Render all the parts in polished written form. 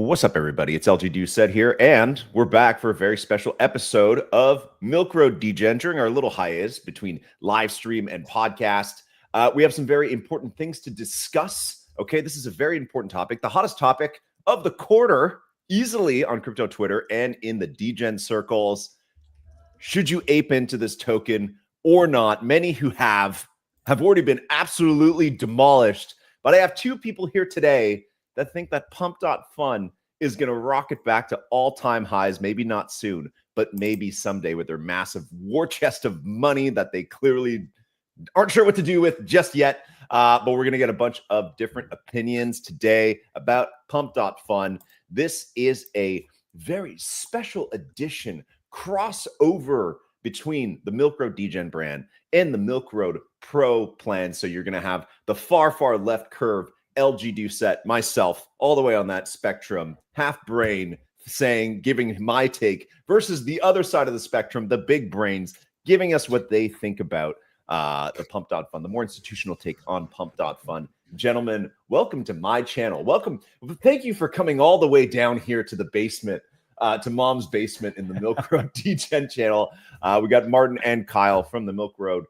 What's up, everybody? It's LG Doucette here, and we're back for a very special episode of Milk Road Degen during our little hiatus between live stream and podcast. We have some very important things to discuss. Okay, this is a very important topic, the hottest topic of the quarter, easily on crypto Twitter and in the Degen circles. Should you ape into this token or not? Many who have already been absolutely demolished, but I have two people here today that think that Pump.Fun is going to rocket back to all-time highs, maybe not soon, but maybe someday with their massive war chest of money that they clearly aren't sure what to do with just yet. But we're going to get a bunch of different opinions today about Pump.Fun. This is a very special edition crossover between the Milk Road Degen brand and the Milk Road Pro plan. So you're going to have the far, far left curve LG Doucette, myself, all the way on that spectrum, half brain giving my take versus the other side of the spectrum, the big brains, giving us what they think about the Pump.Fun, the more institutional take on Pump.Fun. Gentlemen, welcome to my channel. Welcome. Thank you for coming all the way down here to the basement, to Mom's basement in the Milk Road Degen channel. We got Martin and Kyle from the Milk Road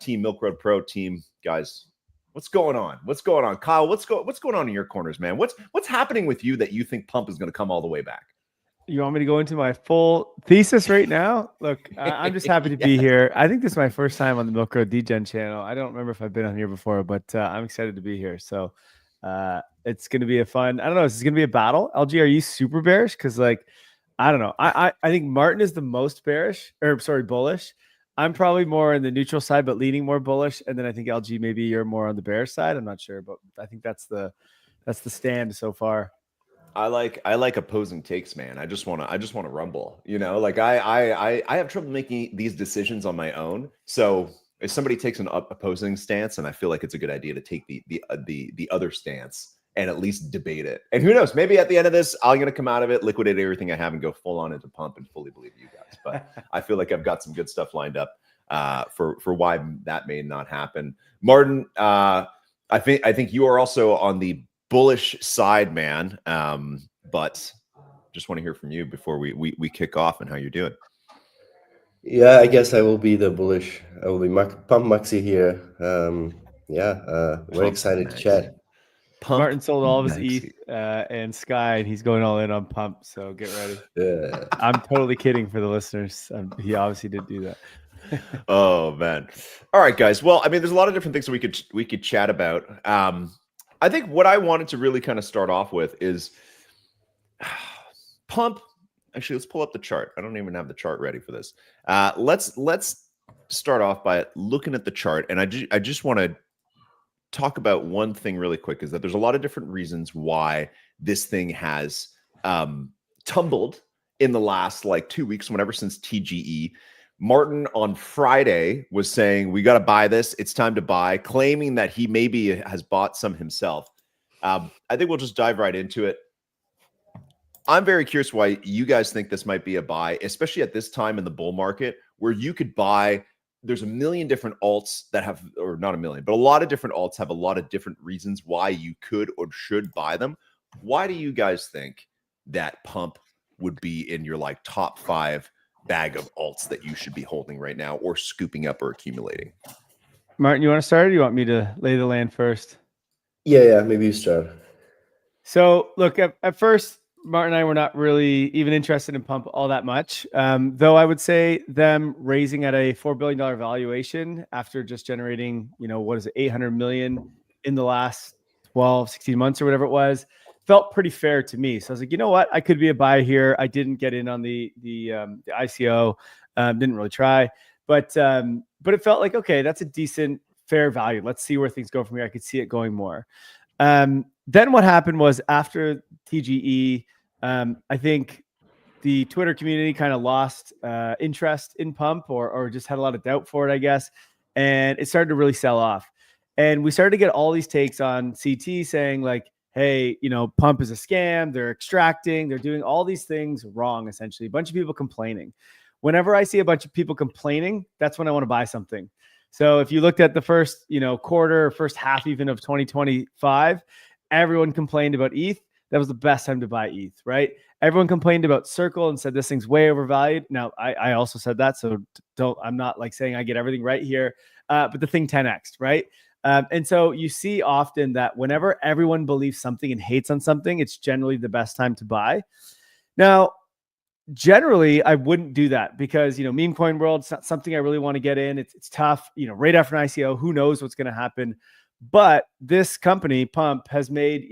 team, Milk Road Pro team. Guys, what's going on? What's going on? Kyle, what's going on in your corners, man? What's happening with you that you think Pump is going to come all the way back? You want me to go into my full thesis right now? Look, I'm just happy to be here. I think this is my first time on the Milk Road Degen channel. I don't remember if I've been on here before, but I'm excited to be here. So it's going to be a fun, I don't know, is this going to be a battle? LG, are you super bearish? Because I don't know. I think Martin is the most bullish. I'm probably more on the neutral side, but leaning more bullish. And then I think LG, maybe you're more on the bearish side. I'm not sure, but I think that's the stand so far. I like opposing takes, man. I just want to rumble. You know, like I have trouble making these decisions on my own. So if somebody takes an opposing stance, and I feel like it's a good idea to take the other stance and at least debate it. And who knows, maybe at the end of this, I'm going to come out of it, liquidate everything I have, and go full on into Pump and fully believe you guys. But I feel like I've got some good stuff lined up for why that may not happen. Martin, I think you are also on the bullish side, man. But just want to hear from you before we kick off and how you're doing. Yeah, I guess I will be the bullish. I will be Pump Maxi here. We're excited to chat. Martin sold all of his ETH and Sky, and he's going all in on Pump. So get ready. Yeah. I'm totally kidding for the listeners. He obviously did do that. Oh man! All right, guys. Well, I mean, there's a lot of different things that we could chat about. I think what I wanted to really kind of start off with is Pump. Actually, let's pull up the chart. I don't even have the chart ready for this. Let's start off by looking at the chart, and I just want to talk about one thing really quick, is that there's a lot of different reasons why this thing has tumbled in the last 2 weeks, whenever since TGE. Martin on Friday was saying, we got to buy this. It's time to buy, claiming that he maybe has bought some himself. I think we'll just dive right into it. I'm very curious why you guys think this might be a buy, especially at this time in the bull market where you could buy. There's a million different alts that have, or not a million, but a lot of different alts have a lot of different reasons why you could or should buy them. Why do you guys think that Pump would be in your top 5 bag of alts that you should be holding right now or scooping up or accumulating? Martin, you want to start, or do you want me to lay the land first? Yeah, maybe you start. So look, at first, Martin and I were not really even interested in Pump all that much. Though I would say them raising at a $4 billion valuation after just generating, what is it, 800 million in the last 12, 16 months or whatever it was, felt pretty fair to me. So I was like, you know what? I could be a buy here. I didn't get in on the ICO, didn't really try, but it felt like, okay, that's a decent, fair value. Let's see where things go from here. I could see it going more. Then what happened was after TGE, I think the Twitter community kind of lost interest in Pump or just had a lot of doubt for it, I guess. And it started to really sell off. And we started to get all these takes on CT saying hey, Pump is a scam. They're extracting. They're doing all these things wrong, essentially. A bunch of people complaining. Whenever I see a bunch of people complaining, that's when I want to buy something. So if you looked at the first, quarter, first half even of 2025, everyone complained about ETH. that was the best time to buy ETH, right? Everyone complained about Circle and said this thing's way overvalued. Now, I also said that, so I'm not like saying I get everything right here, but the thing 10x, right? And so you see often that whenever everyone believes something and hates on something, it's generally the best time to buy. Now, generally, I wouldn't do that because, meme coin world, it's not something I really want to get in. It's tough, right after an ICO, who knows what's going to happen. But this company, Pump, has made,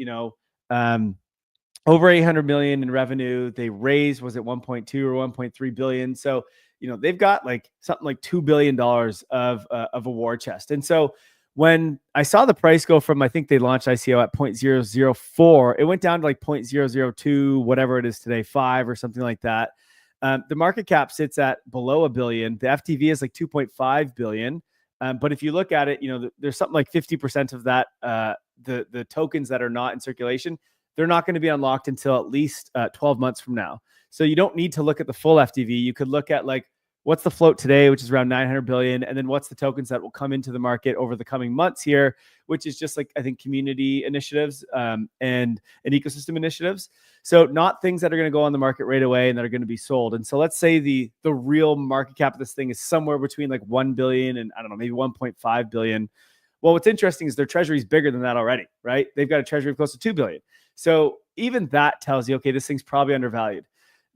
over 800 million in revenue. They raised, was it 1.2 or 1.3 billion? So, they've got like something like $2 billion of a war chest. And so when I saw the price go from, I think they launched ICO at 0.004, it went down to like 0.002, whatever it is today, 5 or something like that. The market cap sits at below $1 billion. The FTV is like 2.5 billion. But if you look at it, there's something like 50% of that, the tokens that are not in circulation, they're not going to be unlocked until at least 12 months from now. So you don't need to look at the full FTV. You could look at like, what's the float today, which is around 900 billion. And then what's the tokens that will come into the market over the coming months here, which is just like, I think, community initiatives and ecosystem initiatives. So not things that are going to go on the market right away and that are going to be sold. And so let's say the real market cap of this thing is somewhere between like 1 billion and I don't know, maybe 1.5 billion. Well, what's interesting is their treasury is bigger than that already, right? They've got a treasury of close to 2 billion. So even that tells you, okay, this thing's probably undervalued.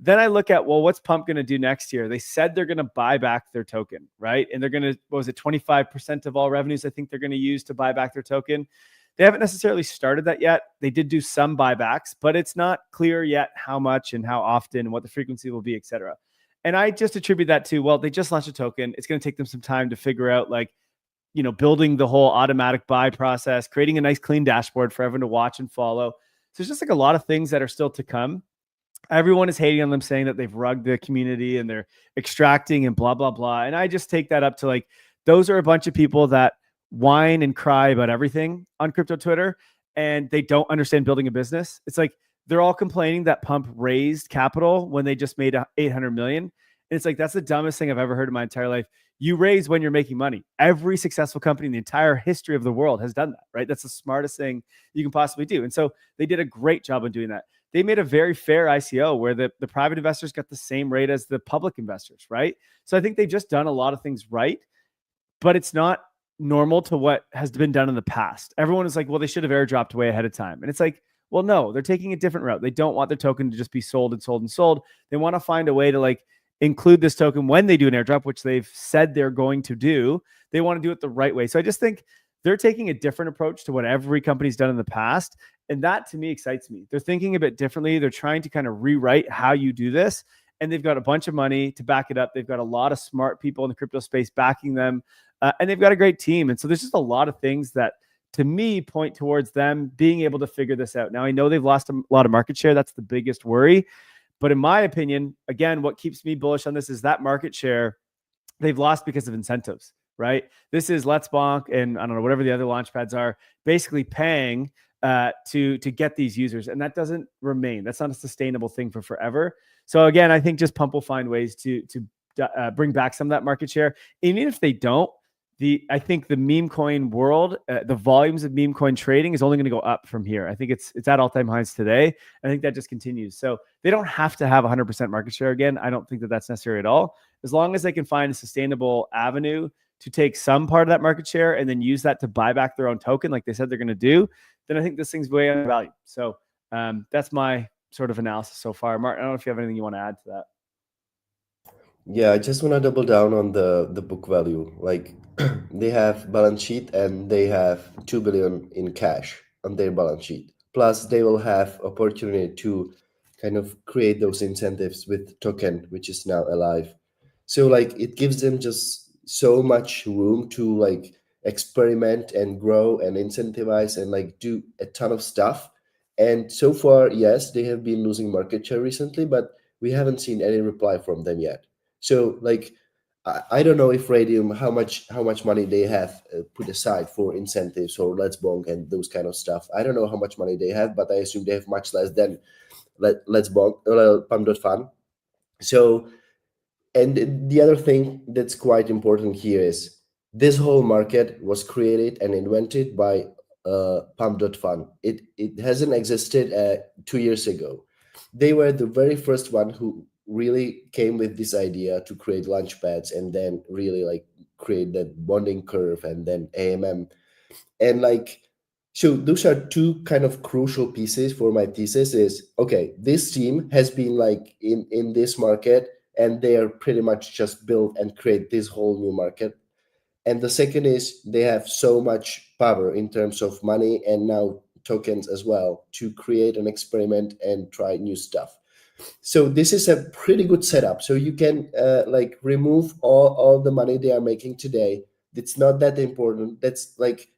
Then I look at, well, what's Pump going to do next year? They said they're going to buy back their token, right? And they're going to, 25% of all revenues, I think they're going to use to buy back their token. They haven't necessarily started that yet. They did do some buybacks, but it's not clear yet how much and how often and what the frequency will be, et cetera. And I just attribute that to, well, they just launched a token. It's going to take them some time to figure out, like, building the whole automatic buy process, creating a nice clean dashboard for everyone to watch and follow. So there's just like a lot of things that are still to come. Everyone is hating on them, saying that they've rugged the community and they're extracting and blah, blah, blah. And I just take that up to like, those are a bunch of people that whine and cry about everything on crypto Twitter, and they don't understand building a business. It's like, they're all complaining that Pump raised capital when they just made 800 million. And it's like, that's the dumbest thing I've ever heard in my entire life. You raise when you're making money. Every successful company in the entire history of the world has done that, right? That's the smartest thing you can possibly do. And so they did a great job of doing that. They made a very fair ICO where the private investors got the same rate as the public investors, right? So I think they've just done a lot of things right, but it's not normal to what has been done in the past. Everyone is like, well, they should have airdropped way ahead of time. And it's like, well, no, they're taking a different route. They don't want their token to just be sold and sold and sold. They want to find a way to like include this token when they do an airdrop, which they've said they're going to do. They want to do it the right way. So I just think they're taking a different approach to what every company's done in the past. And that to me excites me. They're thinking a bit differently. They're trying to kind of rewrite how you do this. And they've got a bunch of money to back it up. They've got a lot of smart people in the crypto space backing them. And they've got a great team. And so there's just a lot of things that to me point towards them being able to figure this out. Now, I know they've lost a lot of market share. That's the biggest worry. But in my opinion, again, what keeps me bullish on this is that market share they've lost because of incentives, right? This is Let's Bonk and I don't know, whatever the other launch pads are, basically paying to get these users. And that doesn't remain. That's not a sustainable thing for forever. So again, I think just Pump will find ways to bring back some of that market share. And even if they don't, I think the meme coin world, the volumes of meme coin trading is only going to go up from here. I think it's at all-time highs today. I think that just continues. So they don't have to have 100% market share again. I don't think that that's necessary at all. As long as they can find a sustainable avenue to take some part of that market share and then use that to buy back their own token, like they said they're going to do, then I think this thing's way undervalued. So that's my sort of analysis so far. Mark, I don't know if you have anything you want to add to that. Yeah, I just want to double down on the book value. Like they have balance sheet and they have 2 billion in cash on their balance sheet. Plus they will have opportunity to kind of create those incentives with token, which is now alive. So like it gives them just so much room to like experiment and grow and incentivize and like do a ton of stuff. And so far, yes, they have been losing market share recently, but we haven't seen any reply from them yet. So like I don't know if Radium how much money they have put aside for incentives or Let's Bonk and those kind of stuff. I don't know how much money they have, but I assume they have much less than Let's Bonk Pump.Fun. So, and the other thing that's quite important here is this whole market was created and invented by Pump.Fun. It hasn't existed 2 years ago. They were the very first one who really came with this idea to create launch pads and then really like create that bonding curve and then AMM. And like, so those are two kind of crucial pieces for my thesis is, okay, this team has been like in this market and they are pretty much just built and create this whole new market. And the second is they have so much power in terms of money and now tokens as well to create an experiment and try new stuff. So this is a pretty good setup. So you can like remove all the money they are making today. It's not that important. That's like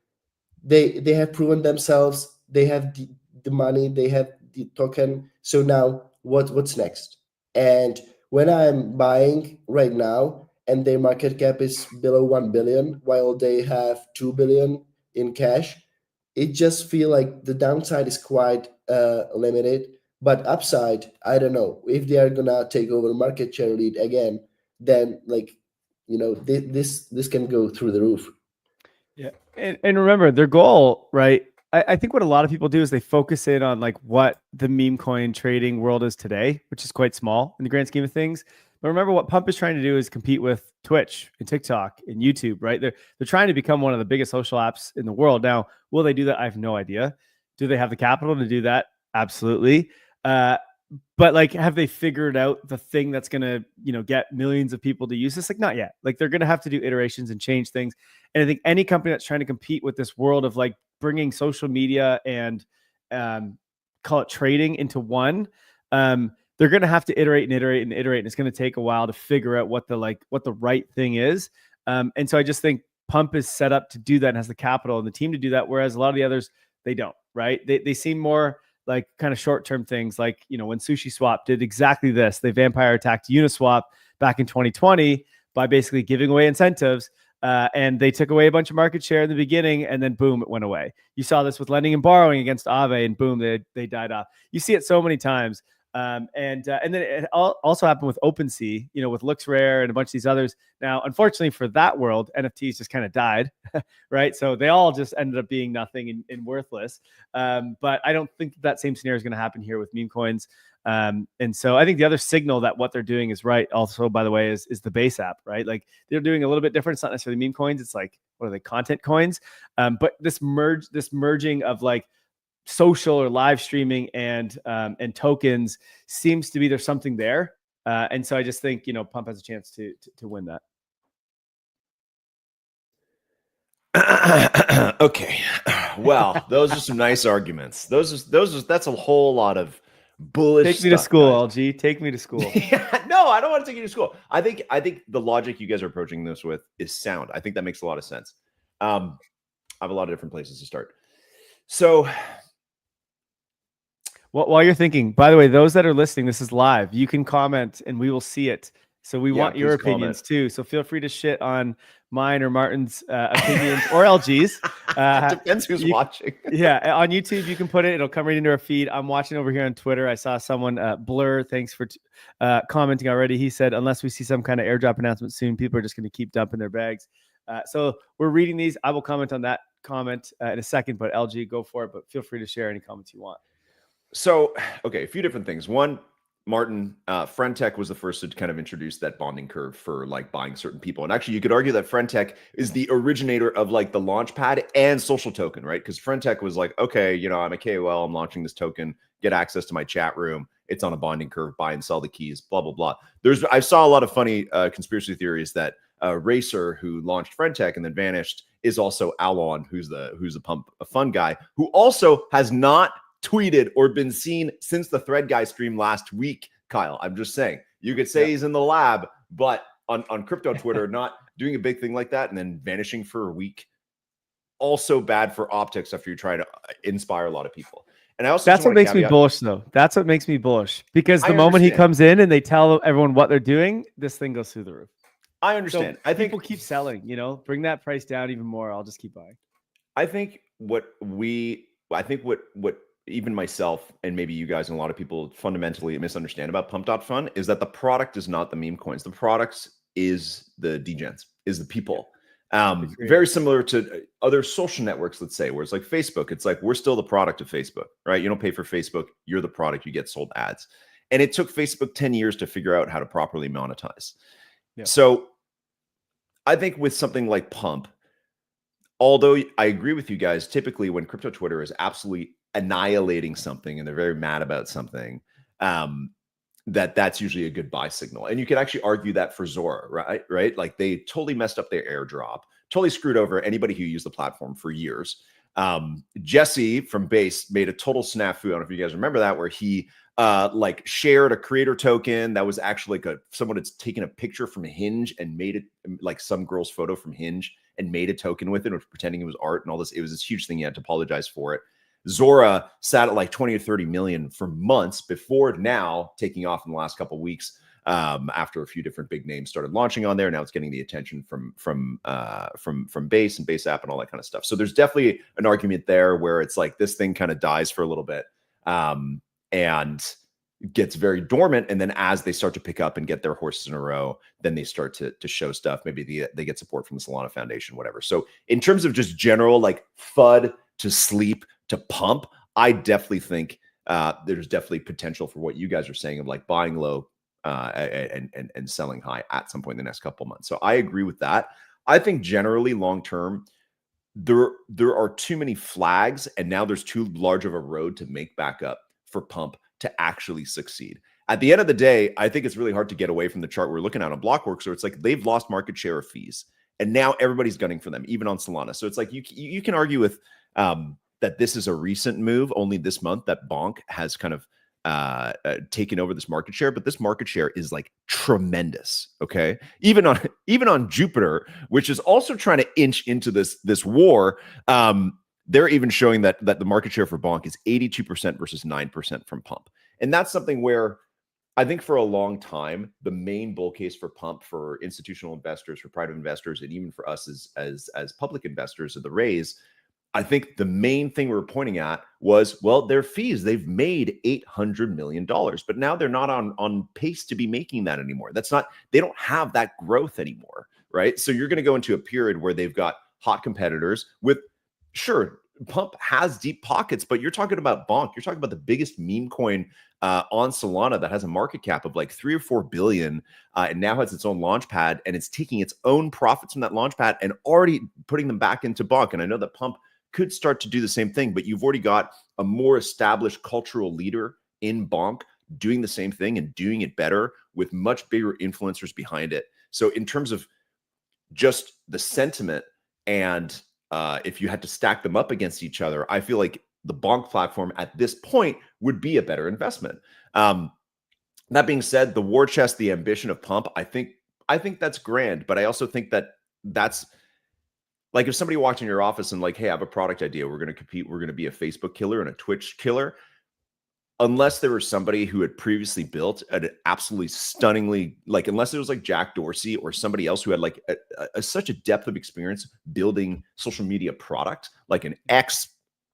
they have proven themselves. They have the money. They have the token. So now what's next? And when I'm buying right now and their market cap is below 1 billion while they have 2 billion in cash, it just feel like the downside is quite limited, but upside, I don't know if they are gonna take over market share lead again, then like, this can go through the roof. Yeah. And remember their goal, right? I think what a lot of people do is they focus in on like what the meme coin trading world is today, which is quite small in the grand scheme of things. But remember what Pump is trying to do is compete with Twitch and TikTok and YouTube, right? They're trying to become one of the biggest social apps in the world. Now, will they do that? I have no idea. Do they have the capital to do that? Absolutely. But like, have they figured out the thing that's going to, get millions of people to use this? Like, not yet. Like, they're going to have to do iterations and change things. And I think any company that's trying to compete with this world of like bringing social media and call it trading into one, they're going to have to iterate and iterate and iterate. And it's going to take a while to figure out what the right thing is. And so I just think Pump is set up to do that and has the capital and the team to do that. Whereas a lot of the others, they don't, right? They seem more like kind of short-term things, like, when SushiSwap did exactly this. They vampire attacked Uniswap back in 2020 by basically giving away incentives, and they took away a bunch of market share in the beginning, and then boom, it went away. You saw this with lending and borrowing against Aave, and boom, they died off. You see it so many times. And then it also happened with OpenSea, with LooksRare and a bunch of these others. Now, unfortunately for that world, NFTs just kind of died, right? So they all just ended up being nothing and worthless. But I don't think that same scenario is going to happen here with meme coins. And so I think the other signal that what they're doing is right. Also, by the way, is the base app, right? Like they're doing a little bit different. It's not necessarily meme coins. It's like, what are they? Content coins. But this merging of like social or live streaming and tokens seems to be there's something there. And so I just think, Pump has a chance to win that. Okay. Well, those are some nice arguments. That's a whole lot of bullish Take me to stuff, school, guys. LG. Take me to school. No, I don't want to take you to school. I think the logic you guys are approaching this with is sound. I think that makes a lot of sense. I have a lot of different places to start. So while you're thinking, by the way, those that are listening, this is live. You can comment and we will see it. So we want your opinions too. So feel free to shit on mine or Martin's opinions or LG's. Depends who's watching. Yeah, on YouTube you can put it. It'll come right into our feed. I'm watching over here on Twitter. I saw someone, Blur, thanks for commenting already. He said, unless we see some kind of airdrop announcement soon, people are just going to keep dumping their bags. So we're reading these. I will comment on that comment in a second, but LG, go for it. But feel free to share any comments you want. So, okay, a few different things. One, Martin, Friendtech was the first to kind of introduce that bonding curve for like buying certain people. And actually, you could argue that Friendtech is the originator of like the Launchpad and social token, right? Because Friendtech was like, okay, I'm a KOL, I'm launching this token, get access to my chat room. It's on a bonding curve, buy and sell the keys, blah, blah, blah. I saw a lot of funny conspiracy theories that Racer, who launched Friendtech and then vanished, is also Alon, who's the Pump.Fun guy, who also has not tweeted or been seen since the Thread Guy stream last week. Kyle, I'm just saying, you could say he's in the lab, but on crypto Twitter, not doing a big thing like that and then vanishing for a week. Also bad for optics after you try to inspire a lot of people. And I also that's what makes me bullish, though. That's what makes me bullish, because the moment he comes in and they tell everyone what they're doing, this thing goes through the roof. I understand. So I think people keep selling, bring that price down even more. I'll just keep buying. I think what even myself and maybe you guys and a lot of people fundamentally misunderstand about Pump.Fun is that the product is not the meme coins. The products is the degens, is the people. Very similar to other social networks, let's say, where it's like Facebook. It's like, we're still the product of Facebook, right? You don't pay for Facebook. You're the product. You get sold ads. And it took Facebook 10 years to figure out how to properly monetize. Yeah. So I think with something like Pump, although I agree with you guys, typically when crypto Twitter is absolutely annihilating something and they're very mad about something, that's usually a good buy signal. And you could actually argue that for Zora, right? Right? Like they totally messed up their airdrop, totally screwed over anybody who used the platform for years. Jesse from Base made a total snafu. I don't know if you guys remember that, where he like shared a creator token that was actually like someone had taken a picture from Hinge and made it like some girl's photo from Hinge and made a token with it, was pretending it was art and all this. It was this huge thing. He had to apologize for it. Zora sat at like 20 or 30 million for months before now taking off in the last couple of weeks, after a few different big names started launching on there. Now it's getting the attention from Base and Base App and all that kind of stuff. So there's definitely an argument there where it's like this thing kind of dies for a little bit, and gets very dormant. And then as they start to pick up and get their horses in a row, then they start to show stuff. Maybe they get support from the Solana Foundation, whatever. So in terms of just general like FUD to sleep to pump, I definitely think there's definitely potential for what you guys are saying of like buying low and selling high at some point in the next couple months. So I agree with that. I think generally long term, there are too many flags, and now there's too large of a road to make back up for Pump to actually succeed. At the end of the day, I think it's really hard to get away from the chart we're looking at on Blockworks, where it's like they've lost market share of fees, and now everybody's gunning for them, even on Solana. So it's like you can argue with that this is a recent move, only this month, that Bonk has kind of taken over this market share, but this market share is like tremendous. Okay, even on Jupiter, which is also trying to inch into this war. They're even showing that the market share for Bonk is 82% versus 9% from Pump. And that's something where I think for a long time, the main bull case for Pump for institutional investors, for private investors, and even for us as public investors of the raise, I think the main thing we were pointing at was, well, their fees. They've made $800 million, but now they're not on pace to be making that anymore. They don't have that growth anymore, right? So you're going to go into a period where they've got hot competitors with, sure, Pump has deep pockets, but you're talking about Bonk. You're talking about the biggest meme coin on Solana that has a market cap of like 3 or 4 billion, and now has its own launch pad, and it's taking its own profits from that launch pad and already putting them back into Bonk. And I know that Pump could start to do the same thing, but you've already got a more established cultural leader in Bonk doing the same thing and doing it better with much bigger influencers behind it. So in terms of just the sentiment, and if you had to stack them up against each other, I feel like the Bonk platform at this point would be a better investment. That being said, the war chest, the ambition of Pump, I think that's grand, but I also think that's like if somebody walked in your office and like, hey, I have a product idea. We're going to compete. We're going to be a Facebook killer and a Twitch killer. Unless there was somebody who had previously built an absolutely stunningly, like, unless it was like Jack Dorsey or somebody else who had like such a depth of experience building social media product, like an ex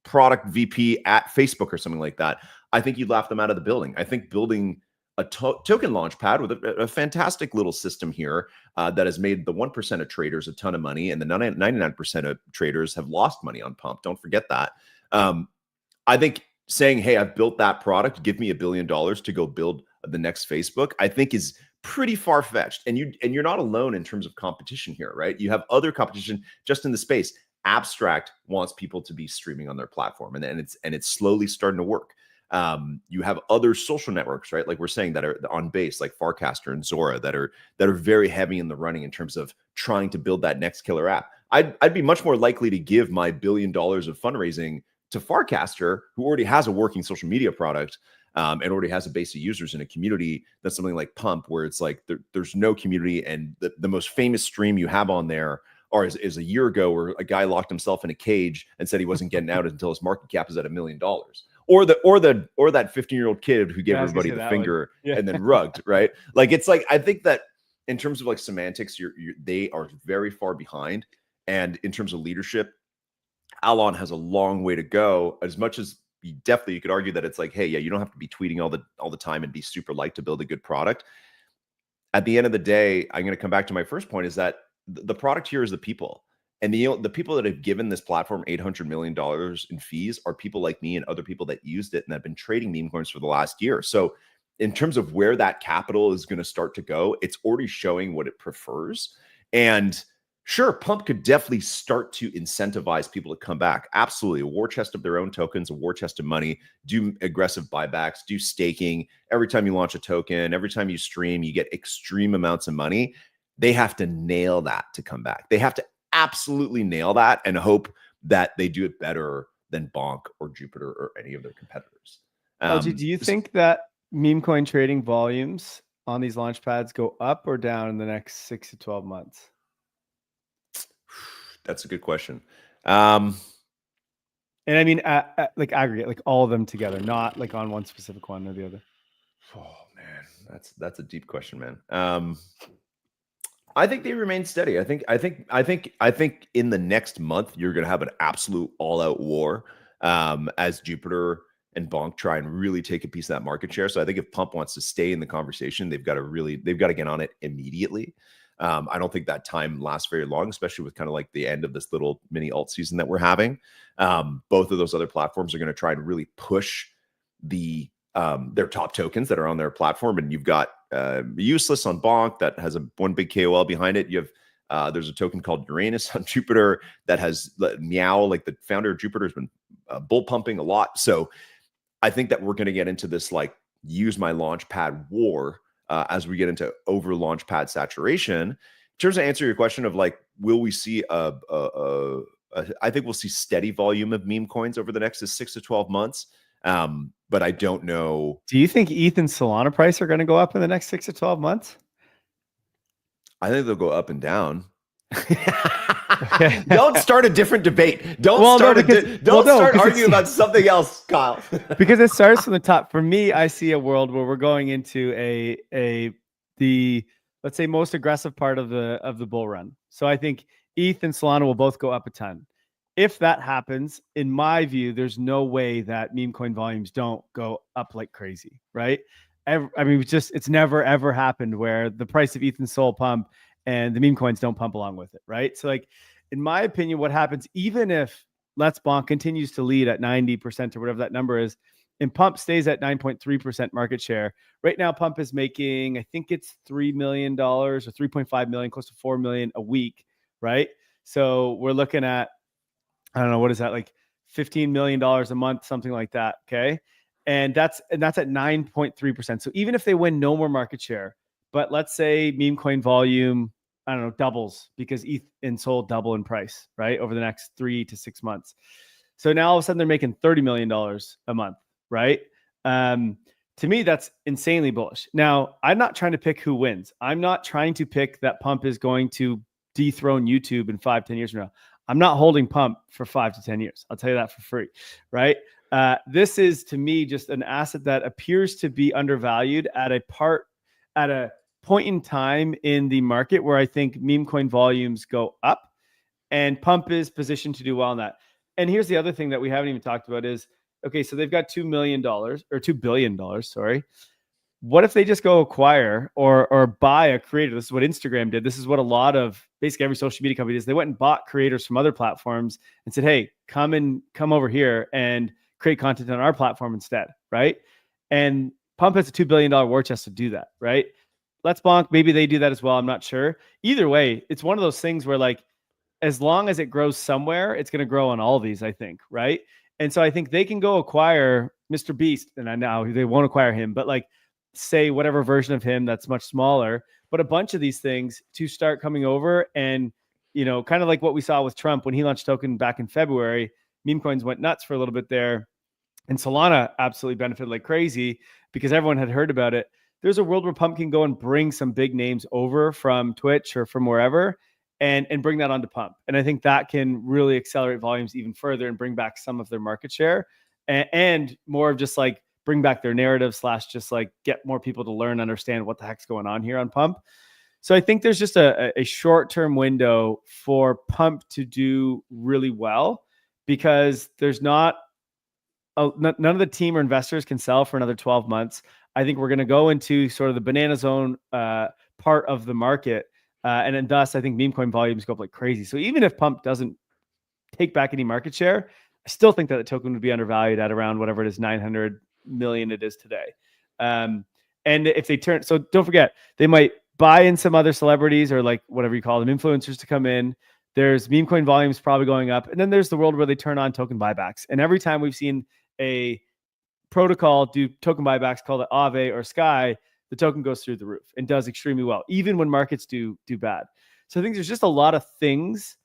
product VP at Facebook or something like that, I think you'd laugh them out of the building. I think building a token launch pad with a fantastic little system here that has made the 1% of traders a ton of money, and the 99% of traders have lost money on Pump. Don't forget that. I think saying, hey, I've built that product, give me $1 billion to go build the next Facebook, I think is pretty far-fetched. And you're not alone in terms of competition here, right? You have other competition just in the space. Abstract wants people to be streaming on their platform, and it's slowly starting to work. You have other social networks, right? Like we're saying, that are on Base, like Farcaster and Zora, that are very heavy in the running in terms of trying to build that next killer app. I'd be much more likely to give my $1 billion of fundraising to Farcaster, who already has a working social media product and already has a base of users in a community, than something like Pump, where it's like there's no community, and the most famous stream you have on there is a year ago, where a guy locked himself in a cage and said he wasn't getting out until his market cap is at $1 million. Or that 15-year-old kid who gave everybody the finger and then rugged, right? Like, it's like, I think that in terms of like semantics, they are very far behind, and in terms of leadership, Alon has a long way to go. As much as you could argue that it's like, hey, yeah, you don't have to be tweeting all the time and be super liked to build a good product. At the end of the day, I'm going to come back to my first point, is that the product here is the people. And the people that have given this platform $800 million in fees are people like me and other people that used it and have been trading meme coins for the last year. So in terms of where that capital is going to start to go, it's already showing what it prefers. And sure, Pump could definitely start to incentivize people to come back. Absolutely. A war chest of their own tokens, a war chest of money, do aggressive buybacks, do staking. Every time you launch a token, every time you stream, you get extreme amounts of money. They have to nail that to come back. They have to absolutely nail that and hope that they do it better than Bonk or Jupiter or any of their competitors. LG, do you think that meme coin trading volumes on these launch pads go up or down in the next 6 to 12 months? That's a good question. And I mean, like aggregate, like all of them together, not like on one specific one or the other. Oh man, that's a deep question, man. I think they remain steady. I think in the next month you're going to have an absolute all-out war as Jupiter and Bonk try and really take a piece of that market share. So I think if Pump wants to stay in the conversation, they've got to get on it immediately. I don't think that time lasts very long, especially with kind of like the end of this little mini alt season that we're having. Both of those other platforms are going to try and really push their top tokens that are on their platform. And you've got Useless on Bonk that has one big KOL behind it. You have there's a token called Uranus on Jupiter that has Meow, like the founder of Jupiter, has been bull pumping a lot. So I think that we're going to get into this like use my launch pad war as we get into over launch pad saturation. In terms of answer your question of like, will we see I think we'll see steady volume of meme coins over the next 6 to 12 months. But I don't know. Do you think ETH and Solana price are going to go up in the next 6 to 12 months? I think they'll go up and down. Don't start a different debate. Don't start arguing about something else, Kyle. Because it starts from the top. For me, I see a world where we're going into the let's say most aggressive part of the bull run. So I think ETH and Solana will both go up a ton. If that happens, in my view, there's no way that meme coin volumes don't go up like crazy, right? I mean, it's never ever happened where the price of ETH and Sol pump and the meme coins don't pump along with it, right? So like, in my opinion, what happens, even if Let's Bonk continues to lead at 90% or whatever that number is, and Pump stays at 9.3% market share. Right now, Pump is making, I think it's $3 million or 3.5 million, close to 4 million a week, right? So we're looking at, I don't know, what is that, like $15 million a month, something like that. Okay. And that's at 9.3%. So even if they win no more market share, but let's say meme coin volume, I don't know, doubles because ETH and Sol double in price, right? Over the next 3 to 6 months. So now all of a sudden they're making $30 million a month, right? To me, that's insanely bullish. Now, I'm not trying to pick who wins. I'm not trying to pick that Pump is going to dethrone YouTube in 5-10 years from now. I'm not holding Pump for 5 to 10 years. I'll tell you that for free, right? This is, to me, just an asset that appears to be undervalued at a point in time in the market where I think meme coin volumes go up, and Pump is positioned to do well in that. And here's the other thing that we haven't even talked about is, okay, so they've got $2 billion, sorry. What if they just go acquire or buy a creator? This is what Instagram did. This is what a lot of basically every social media company is. They went and bought creators from other platforms and said, hey, come over here and create content on our platform instead, right? And Pump has a $2 billion war chest to do that, right? Let's Bonk, maybe they do that as well. I'm not sure. Either way, it's one of those things where like, as long as it grows somewhere, it's going to grow on all of these, I think, right? And so I think they can go acquire Mr. Beast, and I know they won't acquire him, but like say whatever version of him that's much smaller, but a bunch of these things to start coming over. And, you know, kind of like what we saw with Trump when he launched token back in February, meme coins went nuts for a little bit there. And Solana absolutely benefited like crazy because everyone had heard about it. There's a world where Pump can go and bring some big names over from Twitch or from wherever and bring that onto Pump. And I think that can really accelerate volumes even further and bring back some of their market share and more of just like bring back their narrative / just like get more people to learn, understand what the heck's going on here on Pump. So I think there's just a short-term window for Pump to do really well because there's none of the team or investors can sell for another 12 months. I think we're going to go into sort of the banana zone part of the market And thus, I think meme coin volumes go up like crazy. So even if Pump doesn't take back any market share, I still think that the token would be undervalued at around whatever it is, 900 million it is today. And if they turn, so don't forget, they might buy in some other celebrities or like whatever you call them, influencers to come in. There's meme coin volumes probably going up. And then there's the world where they turn on token buybacks. And every time we've seen a protocol do token buybacks, call it Aave or Sky, the token goes through the roof and does extremely well, even when markets do bad. So I think there's just a lot of things.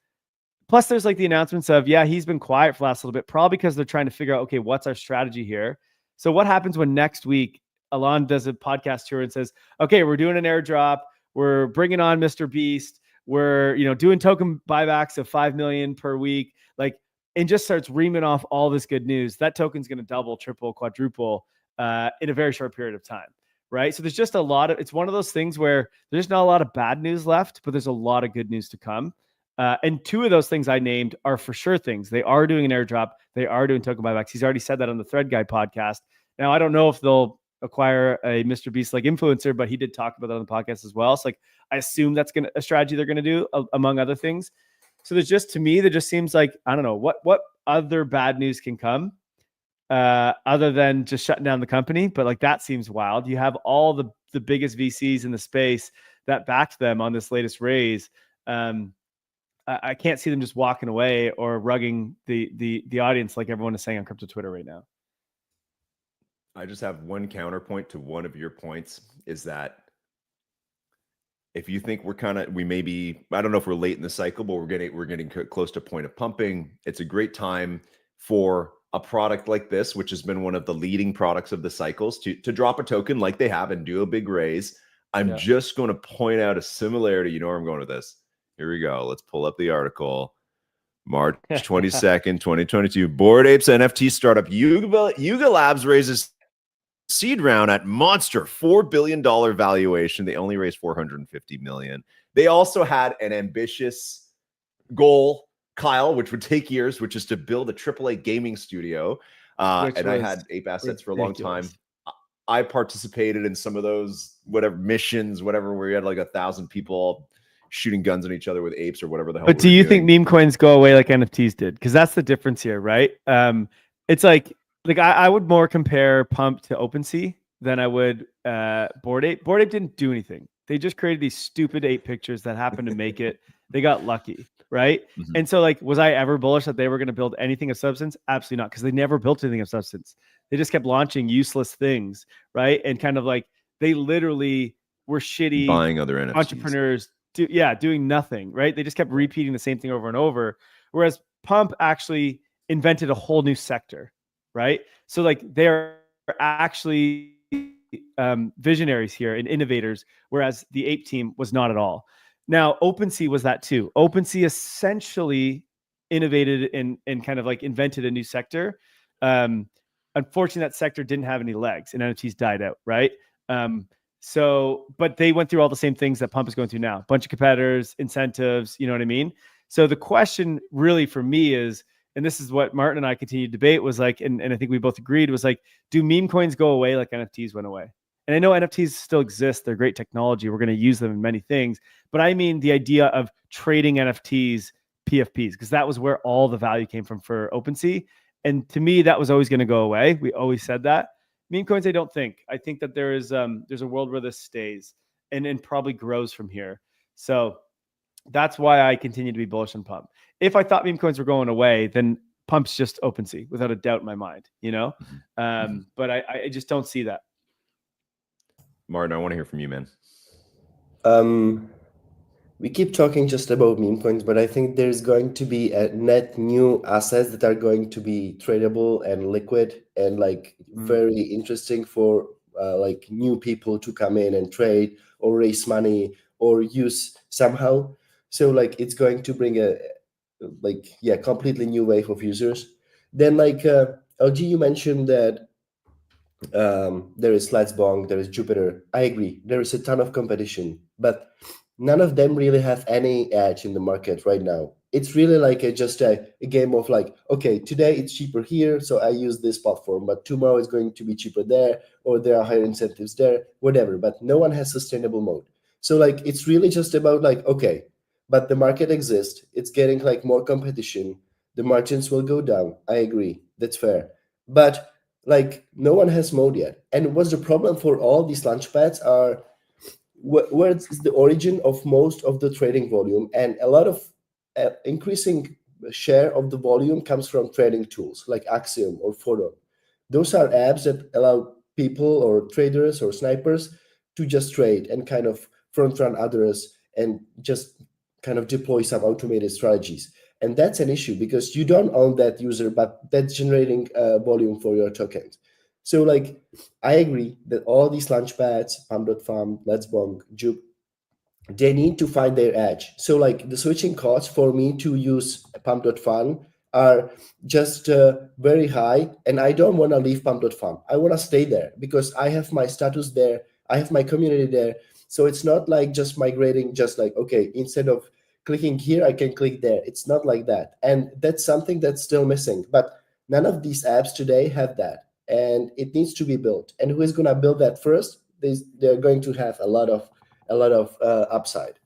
Plus, there's like the announcements of, yeah, he's been quiet for the last little bit, probably because they're trying to figure out, okay, what's our strategy here? So what happens when next week Elon does a podcast tour and says, okay, we're doing an airdrop, we're bringing on Mr. Beast, we're doing token buybacks of 5 million per week, like, and just starts reaming off all this good news. That token's going to double, triple, quadruple in a very short period of time, right? So there's just a lot of, it's one of those things where there's not a lot of bad news left, but there's a lot of good news to come. And two of those things I named are for sure things. They are doing an airdrop. They are doing token buybacks. He's already said that on the Thread Guy podcast. Now, I don't know if they'll acquire a Mr. Beast like influencer, but he did talk about that on the podcast as well. So like, I assume that's a strategy they're going to do among other things. So there's just, to me, there just seems like, I don't know, what other bad news can come other than just shutting down the company. But like, that seems wild. You have all the biggest VCs in the space that backed them on this latest raise. I can't see them just walking away or rugging the audience like everyone is saying on crypto Twitter right now. I just have one counterpoint to one of your points, is that if you think we may be, I don't know if we're late in the cycle, but we're getting close to point of pumping. It's a great time for a product like this, which has been one of the leading products of the cycles, to drop a token like they have and do a big raise. I'm just going to point out a similarity. You know where I'm going with this. Here we go. Let's pull up the article. March 22nd, 2022. Bored Apes NFT startup Yuga Labs raises seed round at monster $4 billion valuation. They only raised $450 million. They also had an ambitious goal, Kyle, which would take years, which is to build a AAA gaming studio. And I had Ape Assets for a long time. I participated in some of those missions, where we had like 1,000 people shooting guns on each other with apes or whatever the hell. But do you think meme coins go away like NFTs did? Because that's the difference here, right? It's like I would more compare Pump to OpenSea than I would Bored Ape. Bored Ape didn't do anything. They just created these stupid ape pictures that happened to make it. They got lucky, right? Mm-hmm. And so like, was I ever bullish that they were going to build anything of substance? Absolutely not, because they never built anything of substance. They just kept launching useless things, right? And kind of like, they literally were shitty buying other NFTs. Entrepreneurs doing nothing, right? They just kept repeating the same thing over and over. Whereas Pump actually invented a whole new sector, right? So like, they're actually visionaries here and innovators, whereas the Ape team was not at all. Now, OpenSea was that too. OpenSea essentially innovated and kind of like invented a new sector. Unfortunately, that sector didn't have any legs and NFTs died out, right? But they went through all the same things that Pump is going through now. Bunch of competitors, incentives, you know what I mean? So the question really for me is, and this is what Martin and I continued to debate, was like, and I think we both agreed, was like, do meme coins go away like NFTs went away? And I know NFTs still exist. They're great technology. We're going to use them in many things. But I mean the idea of trading NFTs, PFPs, because that was where all the value came from for OpenSea. And to me, that was always going to go away. We always said that. Meme coins, I don't think. I think that there's a world where this stays and probably grows from here. So that's why I continue to be bullish on Pump. If I thought meme coins were going away, then Pump's just OpenSea, without a doubt in my mind, you know? But I just don't see that. Martin, I want to hear from you, man. We keep talking just about meme coins, but I think there's going to be a net new assets that are going to be tradable and liquid and like very interesting for like new people to come in and trade or raise money or use somehow. So like it's going to bring a completely new wave of users. Then like LG, you mentioned that there is Let's Bong, there is Jupiter. I agree. There is a ton of competition, but none of them really have any edge in the market right now. It's really like just a game of like, okay, today it's cheaper here, so I use this platform, but tomorrow it's going to be cheaper there, or there are higher incentives there, whatever. But no one has sustainable mode. So like it's really just about like, okay, but the market exists, it's getting like more competition, the margins will go down. I agree, that's fair. But like no one has mode yet. And what's the problem for all these launchpads are where is the origin of most of the trading volume, and a lot of increasing share of the volume comes from trading tools like Axiom or Photon. Those are apps that allow people or traders or snipers to just trade and kind of front run others and just kind of deploy some automated strategies. And that's an issue because you don't own that user, but that's generating volume for your tokens. So like I agree that all these launchpads, Pump.Fun, Let's Bonk, Juke, they need to find their edge. So like the switching costs for me to use Pump.Fun are just very high, and I don't want to leave Pump.Fun. I want to stay there because I have my status there, I have my community there. So it's not like just migrating, just like, okay, instead of clicking here, I can click there. It's not like that. And that's something that's still missing. But none of these apps today have that. And it needs to be built. And who is going to build that first? They're going to have a lot of upside.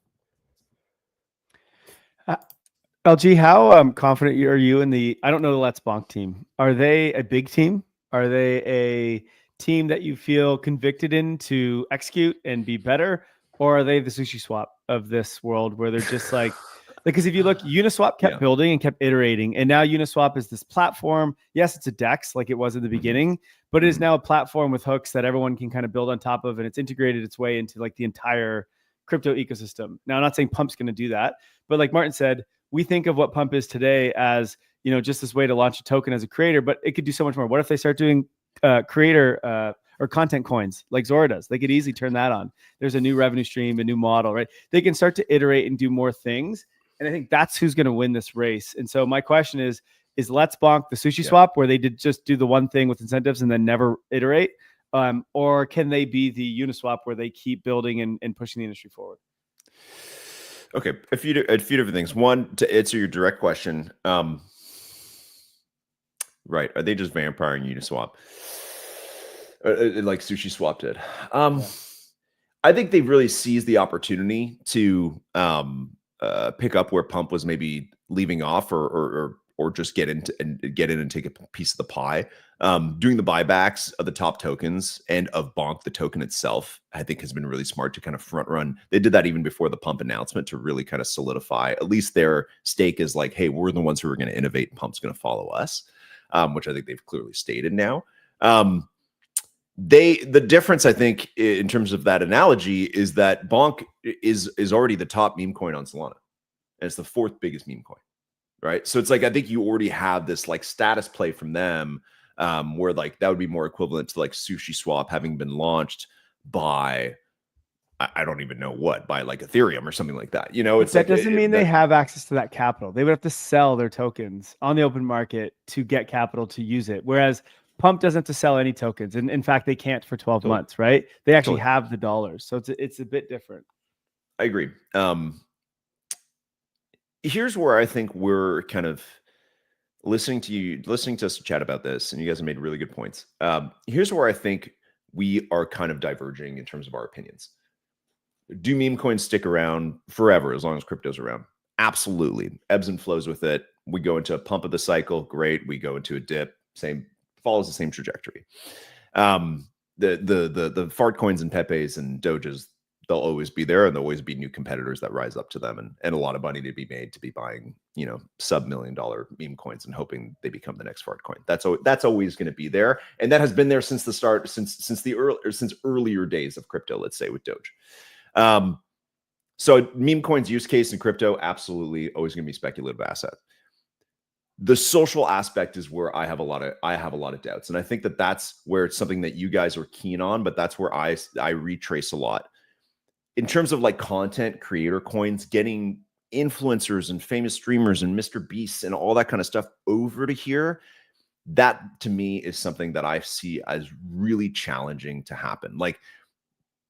LG, how confident are you in the, I don't know, the Let's Bonk team. Are they a big team? Are they a team that you feel convicted in to execute and be better? Or are they the Sushi Swap of this world where they're just like, because if you look, Uniswap kept building and kept iterating. And now Uniswap is this platform. Yes, it's a DEX like it was in the beginning, but it is now a platform with hooks that everyone can kind of build on top of. And it's integrated its way into like the entire crypto ecosystem. Now, I'm not saying Pump's going to do that, but like Martin said, we think of what Pump is today as, you know, just this way to launch a token as a creator, but it could do so much more. What if they start doing creator or content coins like Zora does? They could easily turn that on. There's a new revenue stream, a new model, right? They can start to iterate and do more things. And I think that's who's going to win this race. And so my question is Let's Bonk the Sushi Swap where they did just do the one thing with incentives and then never iterate? Or can they be the Uniswap where they keep building and pushing the industry forward? Okay, a few different things. One, to answer your direct question, right? Are they just vampiring Uniswap, like Sushi Swap did? I think they've really seized the opportunity to pick up where Pump was maybe leaving off, or just get in and take a piece of the pie. Doing the buybacks of the top tokens and of Bonk, the token itself, I think has been really smart to kind of front run. They did that even before the Pump announcement to really kind of solidify at least their stake is like, hey, we're the ones who are going to innovate and Pump's going to follow us, which I think they've clearly stated now. The difference, I think, in terms of that analogy is that Bonk is already the top meme coin on Solana. And it's the fourth biggest meme coin. Right. So it's like, I think you already have this like status play from them, where like that would be more equivalent to like Sushi Swap having been launched by, I don't even know what, by like Ethereum or something like that. You know, it's that doesn't mean they have access to that capital. They would have to sell their tokens on the open market to get capital to use it. Whereas Pump doesn't have to sell any tokens. And in fact, they can't for 12 months, right? They actually have the dollars. So it's a bit different. I agree. Here's where I think we're kind of listening to us chat about this, and you guys have made really good points. Here's where I think we are kind of diverging in terms of our opinions. Do meme coins stick around forever as long as crypto's around? Absolutely. Ebbs and flows with it. We go into a pump of the cycle, great. We go into a dip, follows the same trajectory. The fart coins and Pepes and Doges, they'll always be there, and there'll always be new competitors that rise up to them, and a lot of money to be made to be buying, you know, sub-$1 million meme coins and hoping they become the next fart coin. That's always going to be there, and that has been there since the start, since earlier days of crypto. Let's say with Doge. So meme coins use case in crypto, absolutely always going to be speculative asset. The social aspect is where I have a lot of doubts, and I think that that's where it's something that you guys are keen on, but that's where I retrace a lot. In terms of like content creator coins, getting influencers and famous streamers and Mr. Beasts and all that kind of stuff over to here, that to me is something that I see as really challenging to happen. Like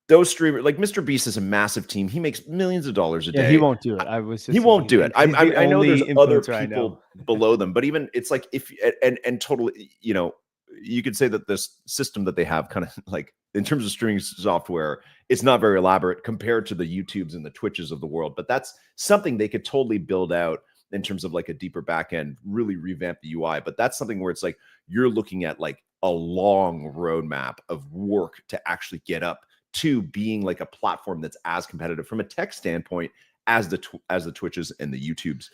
those streamers, like Mr. Beast is a massive team. He makes millions of dollars a day. He won't do it. He won't do it. I know there's other people below them, but even it's like if and totally, you know, you could say that this system that they have kind of like in terms of streaming software, it's not very elaborate compared to the YouTubes and the Twitches of the world. But that's something they could totally build out in terms of like a deeper back end, really revamp the UI. But that's something where it's like you're looking at like a long roadmap of work to actually get up to being like a platform that's as competitive from a tech standpoint as the Twitches and the YouTubes.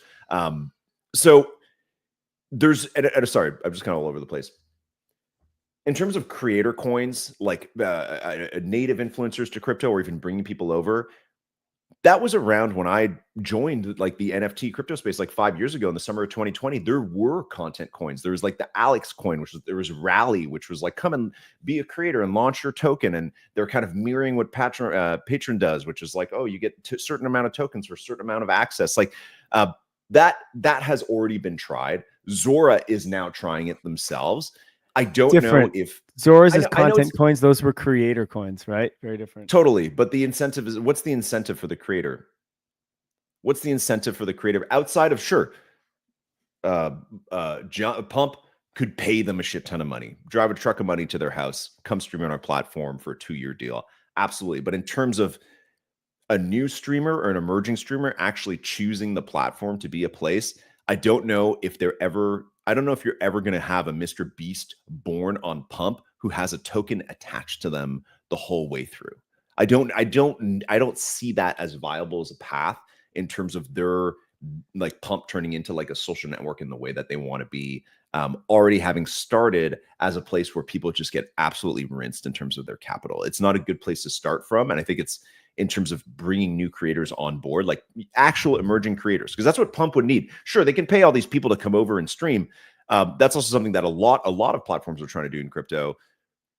So there's, sorry, I'm just kind of all over the place. In terms of creator coins, like native influencers to crypto, or even bringing people over, that was around when I joined like the NFT crypto space like 5 years ago in the summer of 2020. There were content coins. There was like the Alex coin, there was Rally, which was like come and be a creator and launch your token. And they're kind of mirroring what Patron does, which is like, oh, you get a certain amount of tokens for a certain amount of access. Like that has already been tried. Zora is now trying it themselves. I don't know if Zora's is content coins. Those were creator coins, right? Very different. Totally. But the incentive is, what's the incentive for the creator? What's the incentive for the creator outside of Pump could pay them a shit ton of money, drive a truck of money to their house, come stream on our platform for a 2-year deal. Absolutely. But in terms of a new streamer or an emerging streamer actually choosing the platform to be a place, I don't know if you're ever going to have a Mr. Beast born on Pump who has a token attached to them the whole way through. I don't see that as viable as a path in terms of their like Pump turning into like a social network in the way that they want to be, already having started as a place where people just get absolutely rinsed in terms of their capital. It's not a good place to start from. And I think it's in terms of bringing new creators on board, like actual emerging creators, because that's what Pump would need. Sure, they can pay all these people to come over and stream. That's also something that a lot of platforms are trying to do in crypto,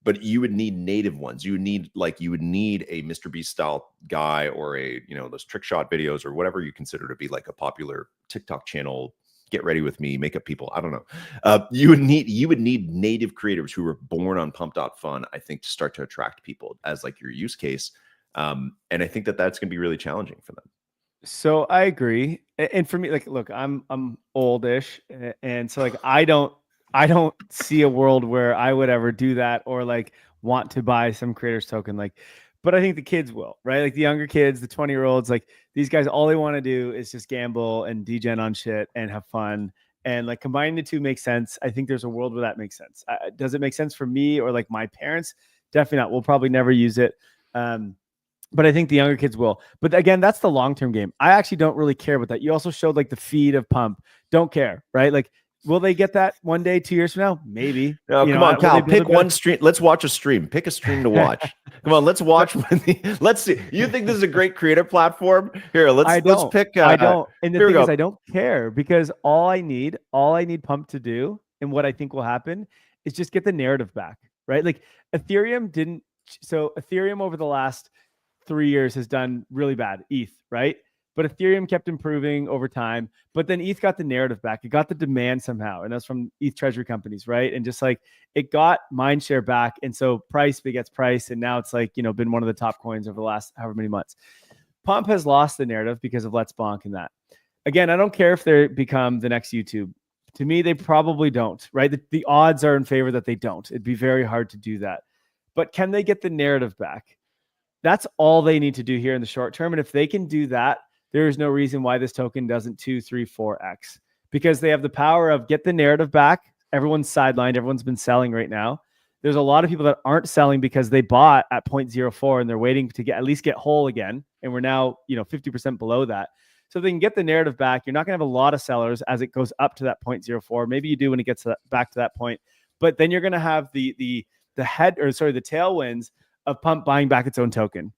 but you would need native ones. You would need a Mr. Beast style guy, or those trick shot videos or whatever you consider to be like a popular TikTok channel. Get ready with me, makeup people. I don't know. You would need native creators who were born on Pump.Fun, I think, to start to attract people as like your use case. And I think that that's going to be really challenging for them. So I agree. And for me, like, look, I'm oldish. And so like, I don't see a world where I would ever do that or like want to buy some creator's token. Like, but I think the kids will, right? Like the younger kids, the 20-year-olds, like these guys, all they want to do is just gamble and degen on shit and have fun. And like combining the two makes sense. I think there's a world where that makes sense. Does it make sense for me or like my parents? Definitely not. We'll probably never use it. But I think the younger kids will. But again, that's the long-term game. I actually don't really care about that. You also showed like the feed of Pump. Don't care, right? Like, will they get that one day, 2 years from now? Maybe. No, come on, Cal. Pick one stream. Let's watch a stream. Pick a stream to watch. Come on, let's watch. Let's see. You think this is a great creative platform? Here, let's pick. I don't. And the thing is, I don't care because all I need Pump to do, and what I think will happen, is just get the narrative back, right? Like Ethereum didn't. So Ethereum over the last 3 years has done really bad. ETH, right? But Ethereum kept improving over time. But then ETH got the narrative back. It got the demand somehow. And that's from ETH treasury companies, right? And just like it got mind share back. And so price begets price. And now it's like, been one of the top coins over the last however many months. Pump has lost the narrative because of Let's Bonk and that. Again, I don't care if they become the next YouTube. To me, they probably don't, right? The odds are in favor that they don't. It'd be very hard to do that. But can they get the narrative back? That's all they need to do here in the short term. And if they can do that, there is no reason why this token doesn't 2, 3, 4x, because they have the power of get the narrative back. Everyone's sidelined. Everyone's been selling right now. There's a lot of people that aren't selling because they bought at 0.04 and they're waiting to at least get whole again. And we're now, 50% below that. So if they can get the narrative back, you're not going to have a lot of sellers as it goes up to that 0.04. Maybe you do when it gets back to that point, but then you're going to have the tailwinds of Pump buying back its own token.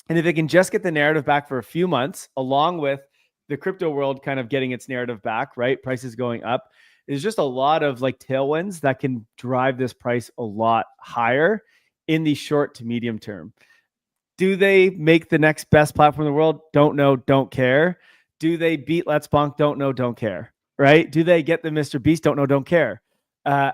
And if they can just get the narrative back for a few months, along with the crypto world kind of getting its narrative back, right? Prices going up. There's just a lot of like tailwinds that can drive this price a lot higher in the short to medium term. Do they make the next best platform in the world? Don't know, don't care. Do they beat Let's Bonk? Don't know, don't care, right? Do they get the Mr. Beast? Don't know, don't care.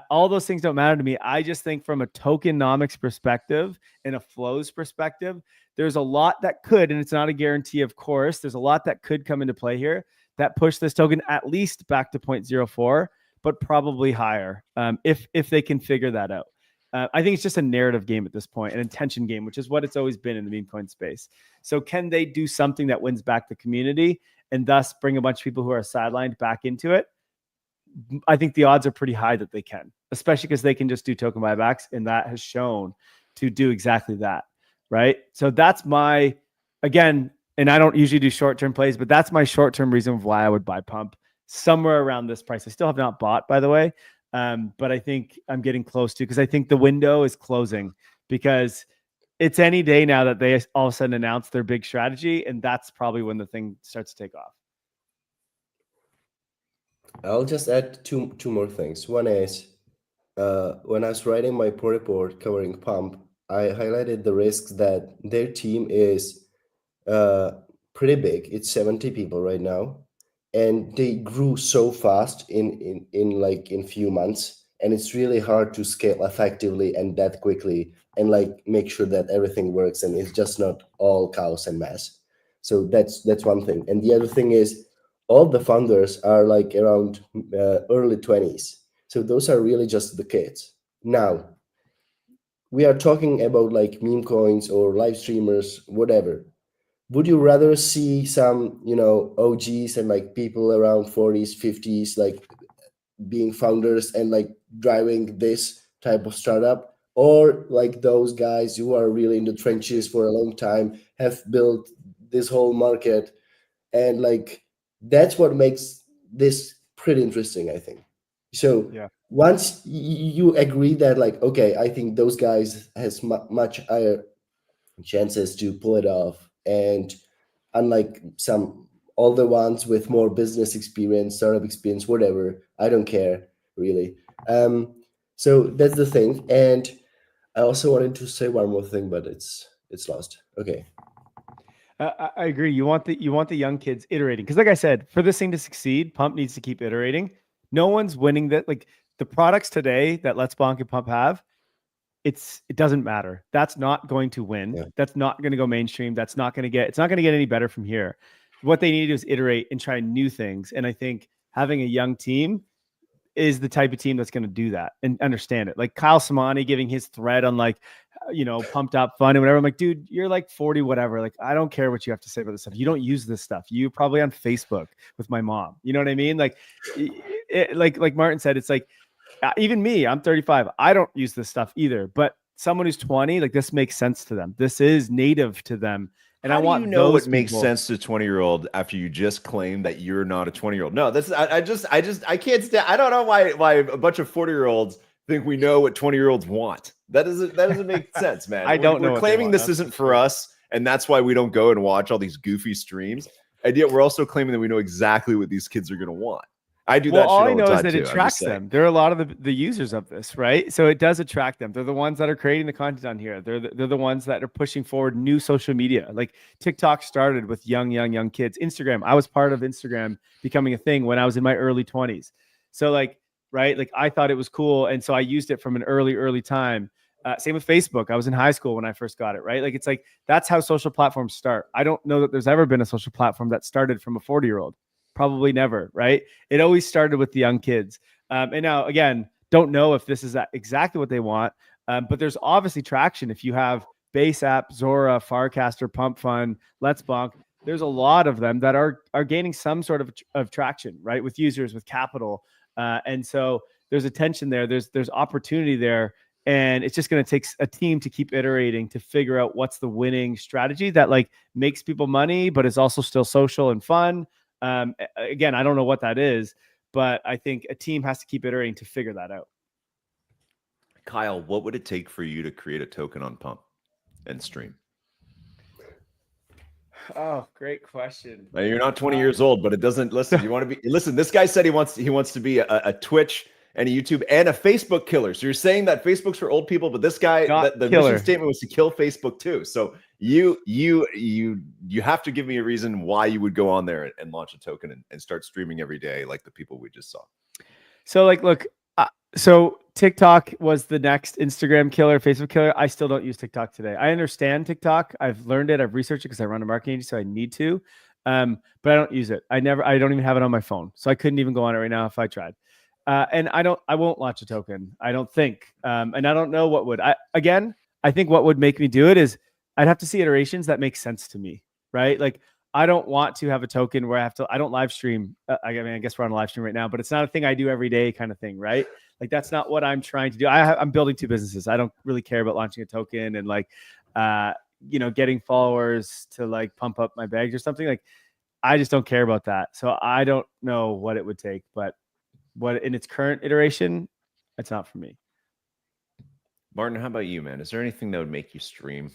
All those things don't matter to me. I just think from a tokenomics perspective and a flows perspective, there's a lot that could, and it's not a guarantee, of course, there's a lot that could come into play here that push this token at least back to 0.04, but probably higher if they can figure that out. I think it's just a narrative game at this point, an intention game, which is what it's always been in the meme coin space. So can they do something that wins back the community and thus bring a bunch of people who are sidelined back into it? I think the odds are pretty high that they can, especially because they can just do token buybacks, and that has shown to do exactly that, right? So that's my, again, and I don't usually do short-term plays, but that's my short-term reason of why I would buy Pump somewhere around this price. I still have not bought, by the way, but I think I'm getting close to, because I think the window is closing, because it's any day now that they all of a sudden announce their big strategy, and that's probably when the thing starts to take off. I'll just add two more things. One is, when I was writing my pro report covering Pump, I highlighted the risks that their team is pretty big. It's 70 people right now, and they grew so fast in few months, and it's really hard to scale effectively and that quickly and like make sure that everything works and it's just not all chaos and mess. So that's one thing. And the other thing is, all the founders are like around early 20s. So those are really just the kids. Now, we are talking about like meme coins or live streamers, whatever. Would you rather see some, OGs and like people around 40s, 50s, like being founders and like driving this type of startup, or like those guys who are really in the trenches for a long time, have built this whole market, and like that's what makes this pretty interesting, I think. So Yeah. once you agree that like, okay, I think those guys has much higher chances to pull it off, and unlike some older ones with more business experience, startup experience, whatever, I don't care really. So that's the thing. And I also wanted to say one more thing, but it's lost. Okay. I agree. You want the young kids iterating, because, like I said, for this thing to succeed, Pump needs to keep iterating. No one's winning that. Like the products today that Let's Bonk and Pump have, it doesn't matter. That's not going to win. Yeah. That's not going to go mainstream. It's not going to get any better from here. What they need to do is iterate and try new things. And I think having a young team is the type of team that's going to do that and understand it. Like Kyle Samani giving his thread on like, Pump.Fun and whatever. I'm like, dude, you're like 40, whatever. Like, I don't care what you have to say about this stuff. You don't use this stuff. You're probably on Facebook with my mom. You know what I mean? Like, like Martin said, it's like, even me, I'm 35. I don't use this stuff either, but someone who's 20, like this makes sense to them. This is native to them. And How I want do you know those what makes people. sense to a 20-year-old after you just claim that you're not a 20-year-old? No, that's I can't stand. I don't know why a bunch of 40-year-olds think we know what 20-year-olds want. That doesn't make sense, man. I don't know We're what they claiming want, this that's isn't for for sure. us, and that's why we don't go and watch all these goofy streams. And yet we're also claiming that we know exactly what these kids are going to want. I do that shit All I all the know is time that too. it I'm just attracts saying. them. There are a lot of the users of this, right? So it does attract them. They're the ones that are creating the content on here. They're the ones that are pushing forward new social media. Like TikTok started with young kids. Instagram, I was part of Instagram becoming a thing when I was in my early 20s. So like, right? Like I thought it was cool, and so I used it from an early time. Same with Facebook. I was in high school when I first got it, right? Like it's like that's how social platforms start. I don't know that there's ever been a social platform that started from a 40-year-old. Probably never, right? It always started with the young kids. And now, again, don't know if this is exactly what they want, but there's obviously traction. If you have Base App, Zora, Farcaster, Pump.Fun, Let's Bonk, there's a lot of them that are gaining some sort of traction, right? With users, with capital. And so there's a tension there. There's opportunity there. And it's just going to take a team to keep iterating to figure out what's the winning strategy that like makes people money, but is also still social and fun. Again, I don't know what that is, but I think a team has to keep iterating to figure that out. Kyle, what would it take for you to create a token on Pump and stream? Oh, great question. Now, you're not 20 years old, but it doesn't listen. You want to be listen. This guy said he wants to be a Twitch and a YouTube and a Facebook killer. So you're saying that Facebook's for old people, but this guy, the mission statement was to kill Facebook too. So you have to give me a reason why you would go on there and launch a token and start streaming every day like the people we just saw. So like, look, so TikTok was the next Instagram killer, Facebook killer. I still don't use TikTok today. I understand TikTok. I've learned it. I've researched it because I run a marketing agency, so I need to. But I don't use it. I don't even have it on my phone. So I couldn't even go on it right now if I tried. And I won't launch a token. I don't think. And I don't know what would. I think what would make me do it is I'd have to see iterations that make sense to me, right? Like I don't want to have a token where I don't live stream. I mean, I guess we're on a live stream right now, but it's not a thing I do every day kind of thing, right? Like that's not what I'm trying to do. I'm building 2 businesses. I don't really care about launching a token and like, getting followers to like pump up my bags or something. Like I just don't care about that. So I don't know what it would take, but what in its current iteration, it's not for me. Martin, how about you, man? Is there anything that would make you stream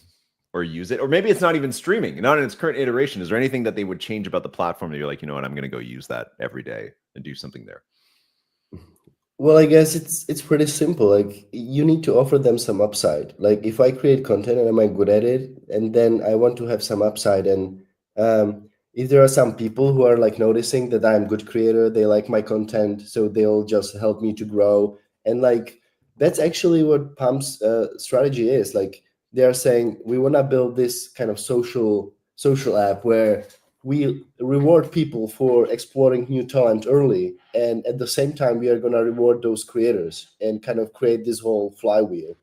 or use it? Or maybe it's not even streaming, not in its current iteration. Is there anything that they would change about the platform that you're like, you know what, I'm going to go use that every day and do something there? Well, I guess it's pretty simple. Like you need to offer them some upside. Like if I create content and I'm good at it, and then I want to have some upside, and if there are some people who are like noticing that I'm a good creator, they like my content, so they'll just help me to grow. And like that's actually what Pump's strategy is. Like they are saying we want to build this kind of social app where we reward people for exploring new talent early, and at the same time we are going to reward those creators and kind of create this whole flywheel.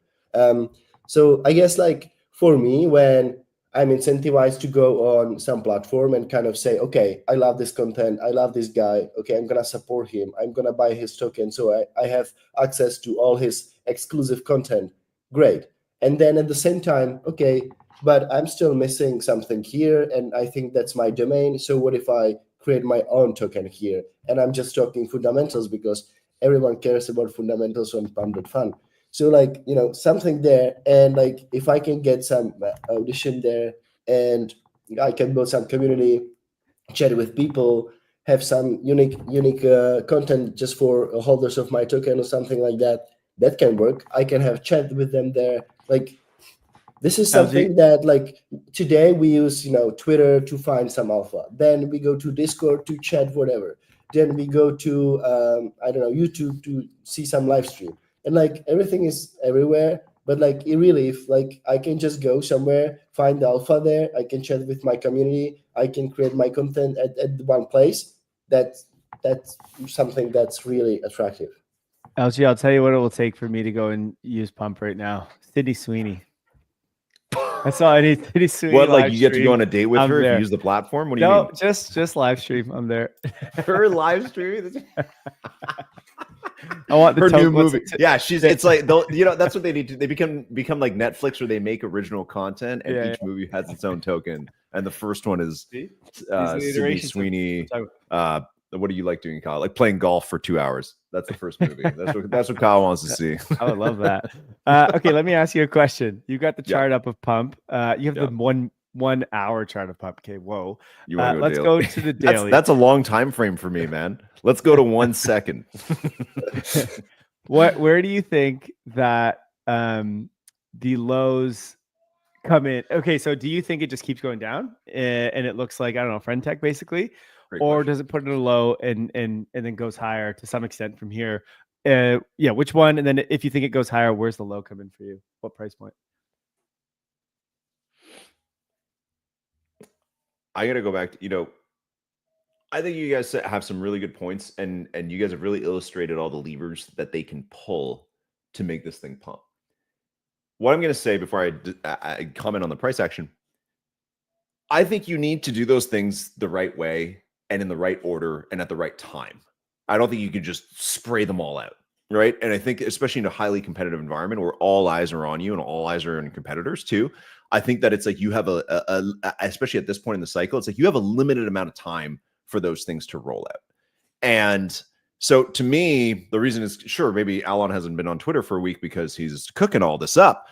So I guess like for me, when I'm incentivized to go on some platform and kind of say, okay, I love this content, I love this guy, okay, I'm going to support him, I'm going to buy his token so I have access to all his exclusive content, great. And then at the same time, okay, but I'm still missing something here, and I think that's my domain. So what if I create my own token here? And I'm just talking fundamentals because everyone cares about fundamentals on Pump.Fun. So like, something there, and like if I can get some audition there, and I can build some community, chat with people, have some unique content just for holders of my token or something like that, that can work. I can have chat with them there. Like this is something that like today we use, Twitter to find some alpha. Then we go to Discord to chat whatever. Then we go to I don't know, YouTube to see some live stream. And like everything is everywhere. But like really, if like I can just go somewhere, find the alpha there, I can chat with my community, I can create my content at one place. That's something that's really attractive. LG, I'll tell you what it will take for me to go and use Pump right now. Sydney Sweeney. That's all I need. Sydney Sweeney. What, like you get to go on a date with her if you use the platform? What do you mean? Just live stream. I'm there. Her live stream? I want her new movie. Yeah, it's like that's what they need to. They become like Netflix, where they make original content, and each movie has its own token. And the first one is Sydney Sweeney. What do you like doing, Kyle? Like playing golf for 2 hours. That's the first movie. That's what Kyle wants to see. I would love that. Okay, let me ask you a question. You got the chart up of Pump. You have the 1 hour chart of Pump. Okay, whoa. Let's go to the daily. That's a long time frame for me, man. Let's go to 1 second. Where do you think that the lows come in? Okay, so do you think it just keeps going down and it looks like, I don't know, friend tech basically? Or does it put it in a low and then goes higher to some extent from here? Which one? And then if you think it goes higher, where's the low come in for you? What price point? I got to go back to, I think you guys have some really good points, and you guys have really illustrated all the levers that they can pull to make this thing pump. What I'm going to say before I comment on the price action, I think you need to do those things the right way and in the right order and at the right time. I don't think you can just spray them all out, right? And I think especially in a highly competitive environment where all eyes are on you and all eyes are on competitors too, I think that it's like you have especially at this point in the cycle, it's like you have a limited amount of time for those things to roll out. And so to me, the reason is, sure, maybe Alon hasn't been on Twitter for a week because he's cooking all this up,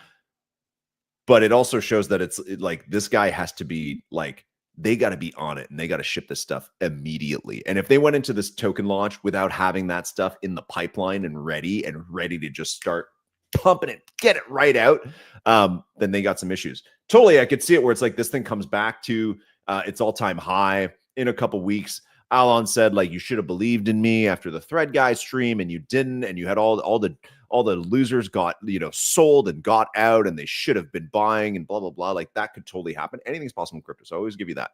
but it also shows that it's like this guy has to be like, they got to be on it and they got to ship this stuff immediately. And if they went into this token launch without having that stuff in the pipeline and ready to just start pumping it, get it right out, then they got some issues. Totally, I could see it where it's like this thing comes back to its all-time high in a couple weeks. Alon said, like, you should have believed in me after the Thread Guy stream, and you didn't, and you had all the losers got sold and got out, and they should have been buying and blah blah blah. Like that could totally happen. Anything's possible in crypto, so I always give you that.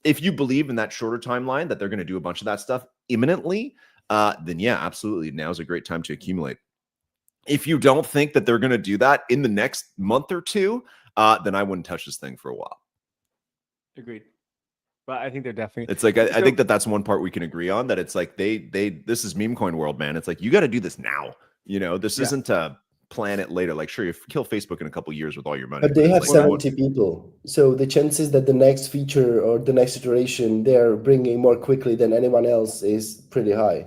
If you believe in that shorter timeline that they're going to do a bunch of that stuff imminently, then yeah, absolutely. Now's a great time to accumulate. If you don't think that they're going to do that in the next month or two, then I wouldn't touch this thing for a while. Agreed. But I think they're definitely. It's like I think that's one part we can agree on, that it's like they this is meme coin world, man. It's like you got to do this now. This isn't a plan it later. Like, sure, you kill Facebook in a couple years with all your money, But they have like, 70 people. So the chances that the next feature or the next iteration they're bringing more quickly than anyone else is pretty high.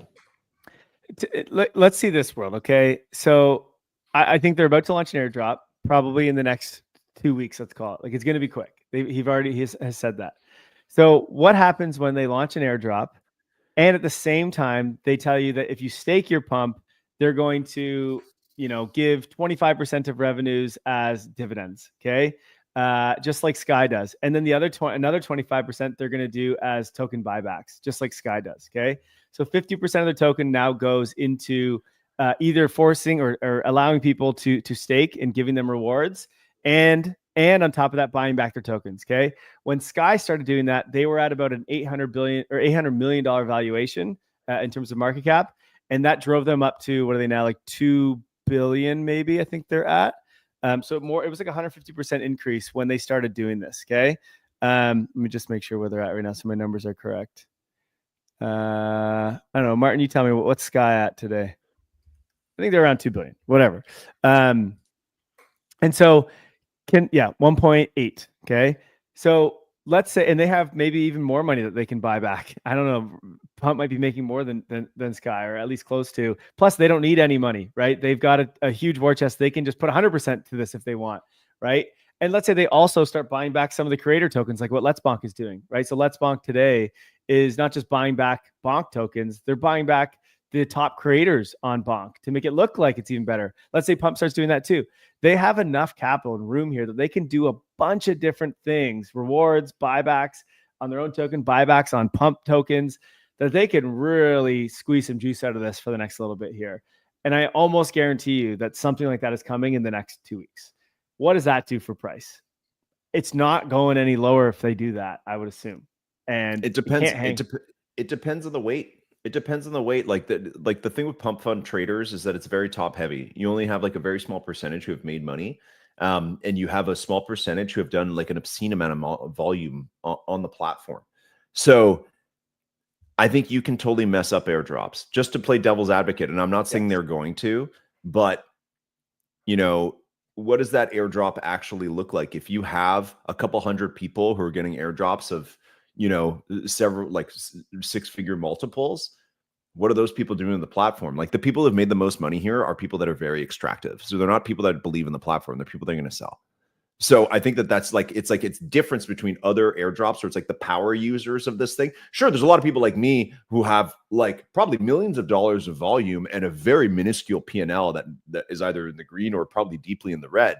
Let's see this world, okay? So I think they're about to launch an airdrop probably in the next 2 weeks, let's call it. Like, it's going to be quick. He has said that. So what happens when they launch an airdrop and at the same time they tell you that if you stake your pump, they're going to, give 25% of revenues as dividends, okay? Just like Sky does. And then the other another 25% they're going to do as token buybacks, just like Sky does, okay? So 50% of the token now goes into either forcing or allowing people to stake and giving them rewards, and on top of that, buying back their tokens. Okay. When Sky started doing that, they were at about an $800 million valuation in terms of market cap. And that drove them up to, what are they now? Like 2 billion, maybe, I think they're at. So it was like 150% increase when they started doing this. Okay. Let me just make sure where they're at right now, so my numbers are correct. I don't know. Martin, you tell me what's Sky at today? I think they're around 2 billion, whatever. And so 1.8. Okay. So let's say, and they have maybe even more money that they can buy back. I don't know. Pump might be making more than Sky, or at least close to. Plus, they don't need any money, right? They've got a huge war chest. They can just put 100% to this if they want, right? And let's say they also start buying back some of the creator tokens, like what Let's Bonk is doing, right? So Let's Bonk today is not just buying back Bonk tokens, they're buying back the top creators on Bonk to make it look like it's even better. Let's say Pump starts doing that too. They have enough capital and room here that they can do a bunch of different things, rewards, buybacks on their own token, buybacks on Pump tokens, that they can really squeeze some juice out of this for the next little bit here. And I almost guarantee you that something like that is coming in the next 2 weeks. What does that do for price? It's not going any lower if they do that, I would assume. And it depends. It depends on the weight. It depends on the weight. Like the thing with Pump.Fun traders is that it's very top heavy. You only have like a very small percentage who have made money. And you have a small percentage who have done like an obscene amount of volume on the platform. So I think you can totally mess up airdrops, just to play devil's advocate. And I'm not saying they're going to, but what does that airdrop actually look like? If you have a couple hundred people who are getting airdrops of, several, like 6-figure multiples, what are those people doing on the platform? Like, the people who have made the most money here are people that are very extractive. So they're not people that believe in the platform. They're people that are going to sell. So I think that's like, it's difference between other airdrops, where it's like the power users of this thing. Sure, there's a lot of people like me who have like probably millions of dollars of volume and a very minuscule P&L that is either in the green or probably deeply in the red.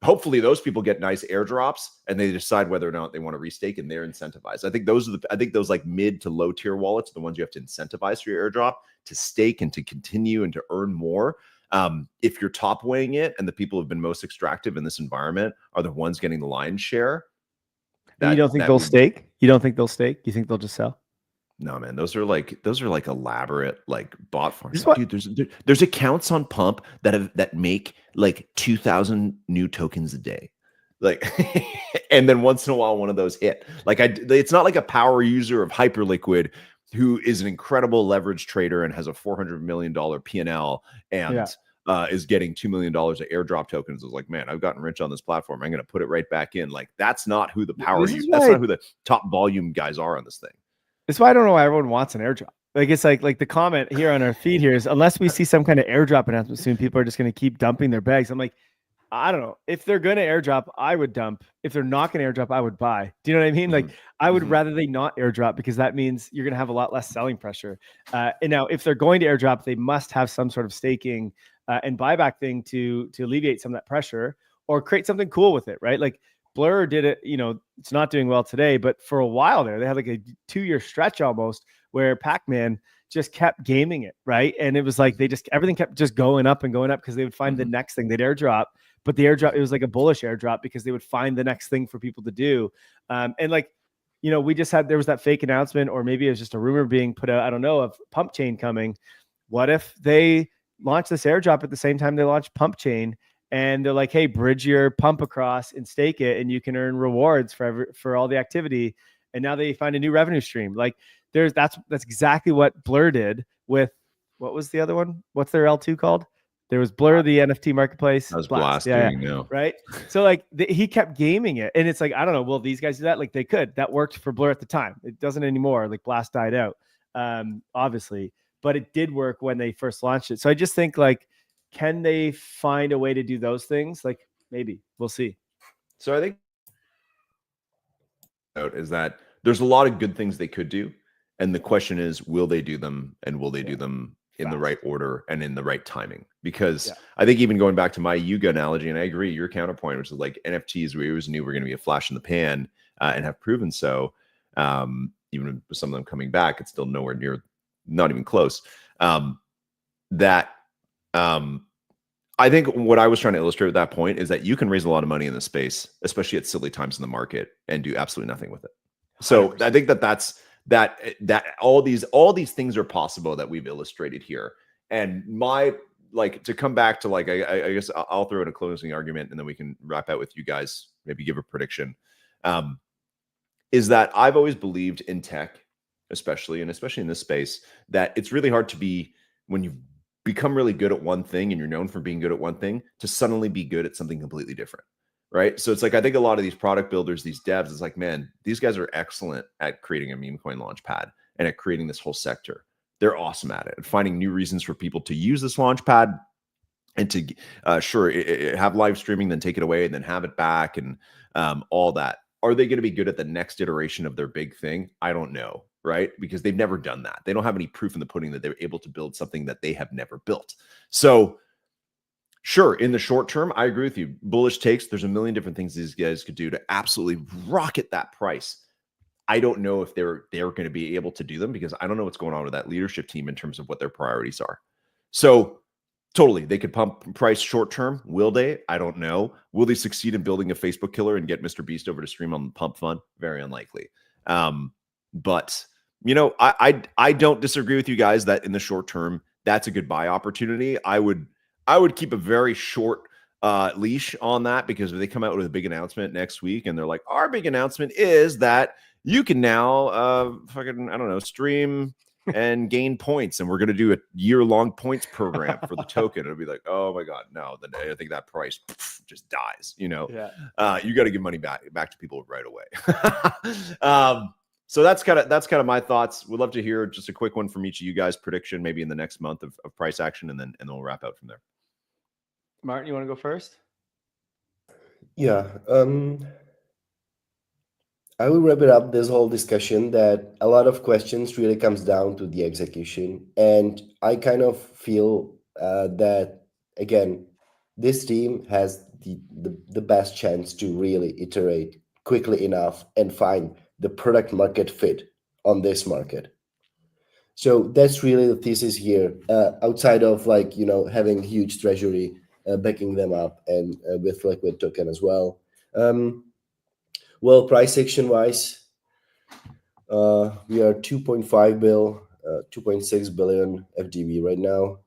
Hopefully those people get nice airdrops and they decide whether or not they want to restake, and they're incentivized. I think those like mid to low tier wallets are the ones you have to incentivize for your airdrop to stake and to continue and to earn more. If you're top weighing it and the people who have been most extractive in this environment are the ones getting the lion's share. You don't think they'll stake? You don't think they'll stake? You think they'll just sell? No, man, those are like elaborate like bot farms. Dude, there's accounts on Pump that make like 2,000 new tokens a day. Like, and then once in a while one of those hit. Like, it's not like a power user of Hyperliquid who is an incredible leverage trader and has a $400 million P&L and is getting $2 million of airdrop tokens. Is like, man, I've gotten rich on this platform. I'm going to put it right back in. Like, that's not who the power user. That's not who the top volume guys are on this thing. That's why I don't know why everyone wants an airdrop. Like, it's like the comment here on our feed here is, unless we see some kind of airdrop announcement soon, people are just going to keep dumping their bags. I'm like, I don't know. If they're going to airdrop, I would dump. If they're not going to airdrop, I would buy. Do you know what I mean? Like, I would rather they not airdrop, because that means you're going to have a lot less selling pressure. And now, if they're going to airdrop, they must have some sort of staking and buyback thing to alleviate some of that pressure, or create something cool with it, right? Like, Blur did it, it's not doing well today, but for a while there, they had like a 2-year stretch almost where Pac-Man just kept gaming it, right? And it was like everything kept just going up and going up, because they would find the next thing they'd airdrop. But the airdrop, it was like a bullish airdrop, because they would find the next thing for people to do. And like, we just there was that fake announcement, or maybe it was just a rumor being put out, I don't know, of Pump Chain coming. What if they launch this airdrop at the same time they launch Pump Chain, and they're like, hey, bridge your pump across and stake it, and you can earn rewards for all the activity. And now they find a new revenue stream. Like that's exactly what Blur did with, what was the other one? What's their L2 called? There was Blur, the NFT marketplace. That was Blast doing now. Right. So like he kept gaming it, and it's like, I don't know, will these guys do that? Like they could. That worked for Blur at the time. It doesn't anymore. Like Blast died out, obviously, but it did work when they first launched it. So I just think, like, can they find a way to do those things? Like maybe we'll see. So I think is that there's a lot of good things they could do, and the question is, will they do them, and will they do them in the right order and in the right timing? Because I think, even going back to my Yuga analogy, and I agree, your counterpoint, which is like NFTs, we always knew were going to be a flash in the pan, and have proven so. Even with some of them coming back, it's still nowhere near, not even close. I think what I was trying to illustrate at that point is that you can raise a lot of money in this space, especially at silly times in the market, and do absolutely nothing with it. So 100%. I think that all these things are possible that we've illustrated here. And to come back to, like, I guess I'll throw in a closing argument, and then we can wrap out with you guys, maybe give a prediction. Is that I've always believed in tech, especially in this space, that it's really hard to be, when you've become really good at one thing and you're known for being good at one thing, to suddenly be good at something completely different. Right. So it's like, I think a lot of these product builders, these devs, it's like, man, these guys are excellent at creating a meme coin launch pad and at creating this whole sector. They're awesome at it, and finding new reasons for people to use this launch pad, and to have live streaming, then take it away, and then have it back, and all that. Are they going to be good at the next iteration of their big thing? I don't know. Right? Because they've never done that. They don't have any proof in the pudding that they're able to build something that they have never built. So sure, in the short term, I agree with you. Bullish takes, there's a million different things these guys could do to absolutely rocket that price. I don't know if they're going to be able to do them, because I don't know what's going on with that leadership team in terms of what their priorities are. So totally, they could pump price short term. Will they? I don't know. Will they succeed in building a Facebook killer and get Mr. Beast over to stream on Pump.Fun? Very unlikely. But I don't disagree with you guys that in the short term, that's a good buy opportunity. I would keep a very short leash on that, because if they come out with a big announcement next week and they're like, our big announcement is that you can now stream and gain points, and we're going to do a year-long points program for the token. It'll be like, oh my God, no, then I think that price just dies. You got to give money back to people right away. So that's kind of my thoughts. We'd love to hear just a quick one from each of you guys, prediction maybe in the next month of price action, and then we'll wrap out from there. Martin, you want to go first? Yeah. I will wrap it up, this whole discussion, that a lot of questions really comes down to the execution. And I kind of feel that, again, this team has the best chance to really iterate quickly enough and find the product market fit on this market. So that's really the thesis here, outside of having huge treasury backing them up, and with liquid token as well. Well, price action wise, we are 2.5 billion, 2.6 billion FDV right now.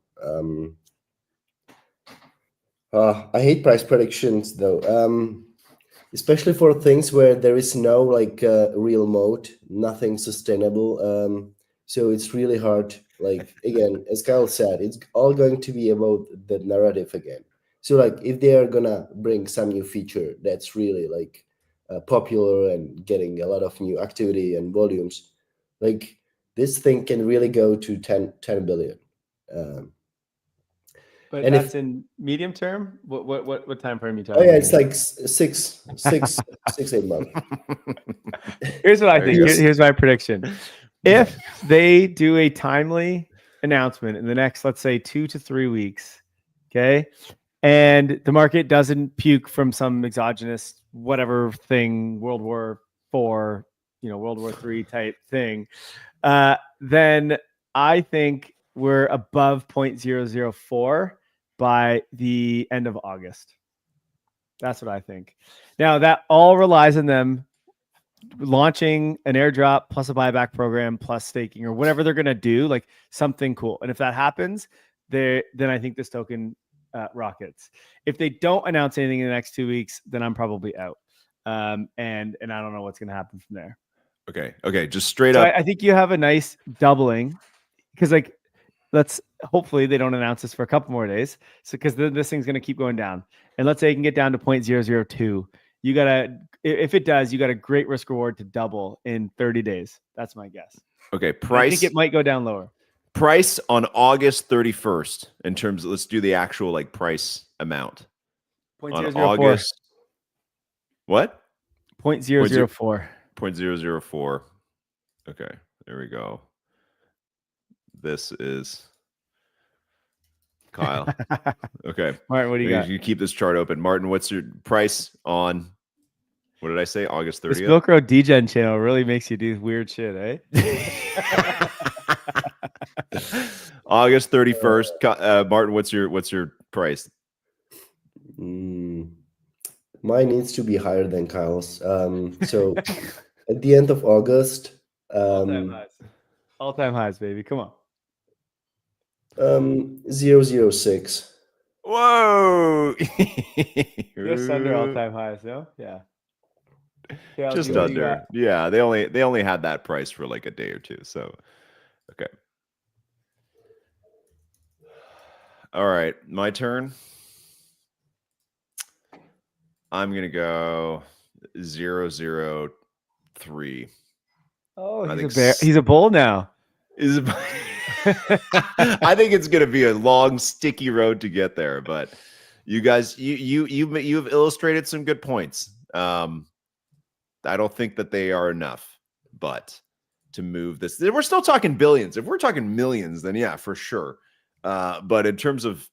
I hate price predictions though. Especially for things where there is no real moat, nothing sustainable. So it's really hard. Again, as Kyle said, it's all going to be about the narrative again. So if they are gonna bring some new feature that's really popular and getting a lot of new activity and volumes, this thing can really go to 10 billion. But that's in medium term. What time frame are you talking? Oh yeah, it's like 6-8 months. Here's what I think. Here's my prediction. If they do a timely announcement in the next, let's say, 2 to 3 weeks, okay, and the market doesn't puke from some exogenous whatever thing, World War IV, World War III type thing, then I think we're above 0.004 by the end of August. That's what I think. Now, that all relies on them launching an airdrop plus a buyback program plus staking or whatever they're going to do, like something cool. And if that happens, then I think this token rockets. If they don't announce anything in the next 2 weeks, then I'm probably out. And I don't know what's going to happen from there. Okay. Just straight up. I think you have a nice doubling because hopefully they don't announce this for a couple more days. So, because this thing's going to keep going down, and let's say it can get down to 0.002. If it does, you got a great risk reward to double in 30 days. That's my guess. Okay. Price. I think it might go down lower. Price on August 31st in terms of, let's do the actual like price amount. 0.004. On August. What? 0.004. 0.004. Okay. There we go. This is Kyle. Okay. Martin, what do you got? You keep this chart open. Martin, what's your price on, what did I say? August 30th? This Milk Road Degen channel really makes you do weird shit, eh? August 31st. Martin, what's your price? Mine needs to be higher than Kyle's. So at the end of August, all-time highs, baby. Come on. 0.006. Whoa. Just under all-time highs, no? Yeah. Just under. Yeah, they only had that price for like a day or two. So okay. All right, my turn. I'm gonna go 0.003. Oh, he's a bull now. I think it's gonna be a long, sticky road to get there, but you guys, you've illustrated some good points. I don't think that they are enough, but to move this, we're still talking billions. If we're talking millions, then yeah, for sure. But in terms of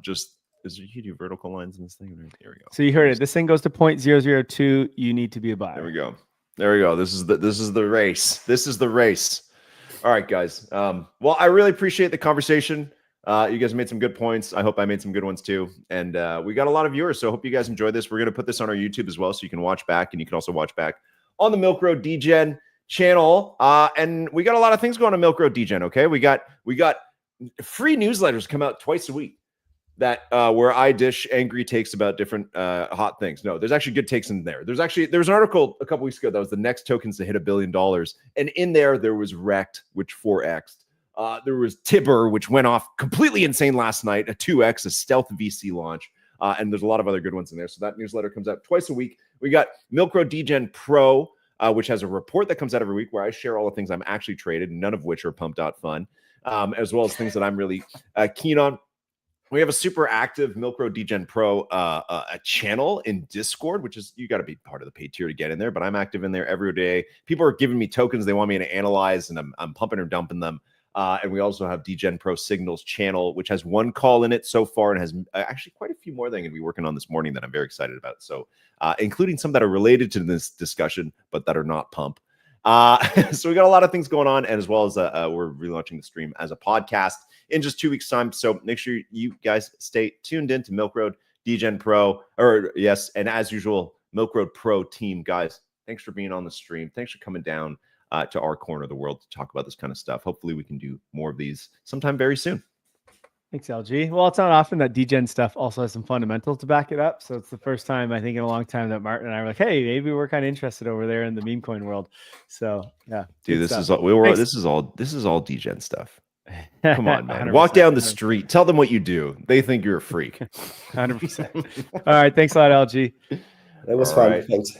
just, you do vertical lines in this thing? There we go. So you heard it. This thing goes to 0.002. You need to be a buyer. There we go. This is the race. This is the race. All right, guys. Well, I really appreciate the conversation. You guys made some good points. I hope I made some good ones too. And we got a lot of viewers, so I hope you guys enjoyed this. We're going to put this on our YouTube as well, so you can watch back, and you can also watch back on the Milk Road Degen channel. And we got a lot of things going on Milk Road Degen. Okay, we got free newsletters come out twice a week that where I dish angry takes about different hot things. No, there's actually good takes in there. There's an article a couple weeks ago that was the next tokens to hit $1 billion, and in there was Rect, which 4x'd. There was Tibber, which went off completely insane last night, a 2x, a stealth VC launch, and there's a lot of other good ones in there. So that newsletter comes out twice a week. We got Milk Road Degen Pro, which has a report that comes out every week where I share all the things I'm actually traded, none of which are Pump.Fun, as well as things that I'm really keen on. We have a super active Milk Road Degen Pro a channel in Discord, which is, you got to be part of the paid tier to get in there, but I'm active in there every day. People are giving me tokens they want me to analyze, and I'm pumping or dumping them. And we also have Degen Pro Signals channel, which has one call in it so far and has actually quite a few more that I'm going to be working on this morning that I'm very excited about. So including some that are related to this discussion, but that are not Pump. So we got a lot of things going on, and as well as we're relaunching the stream as a podcast in just 2 weeks time. So make sure you guys stay tuned in to Milk Road Degen Pro, and as usual, Milk Road Pro team. Guys, thanks for being on the stream. Thanks for coming down to our corner of the world to talk about this kind of stuff. Hopefully we can do more of these sometime very soon. Thanks, LG. Well, it's not often that Degen stuff also has some fundamentals to back it up. So it's the first time, I think, in a long time that Martin and I were like, hey, maybe we're kind of interested over there in the meme coin world. So yeah. Dude, this is all Degen stuff. Come on, man. 100%. Walk down the street. Tell them what you do. They think you're a freak. 100%. All right. Thanks a lot, LG. That was fun. Thanks.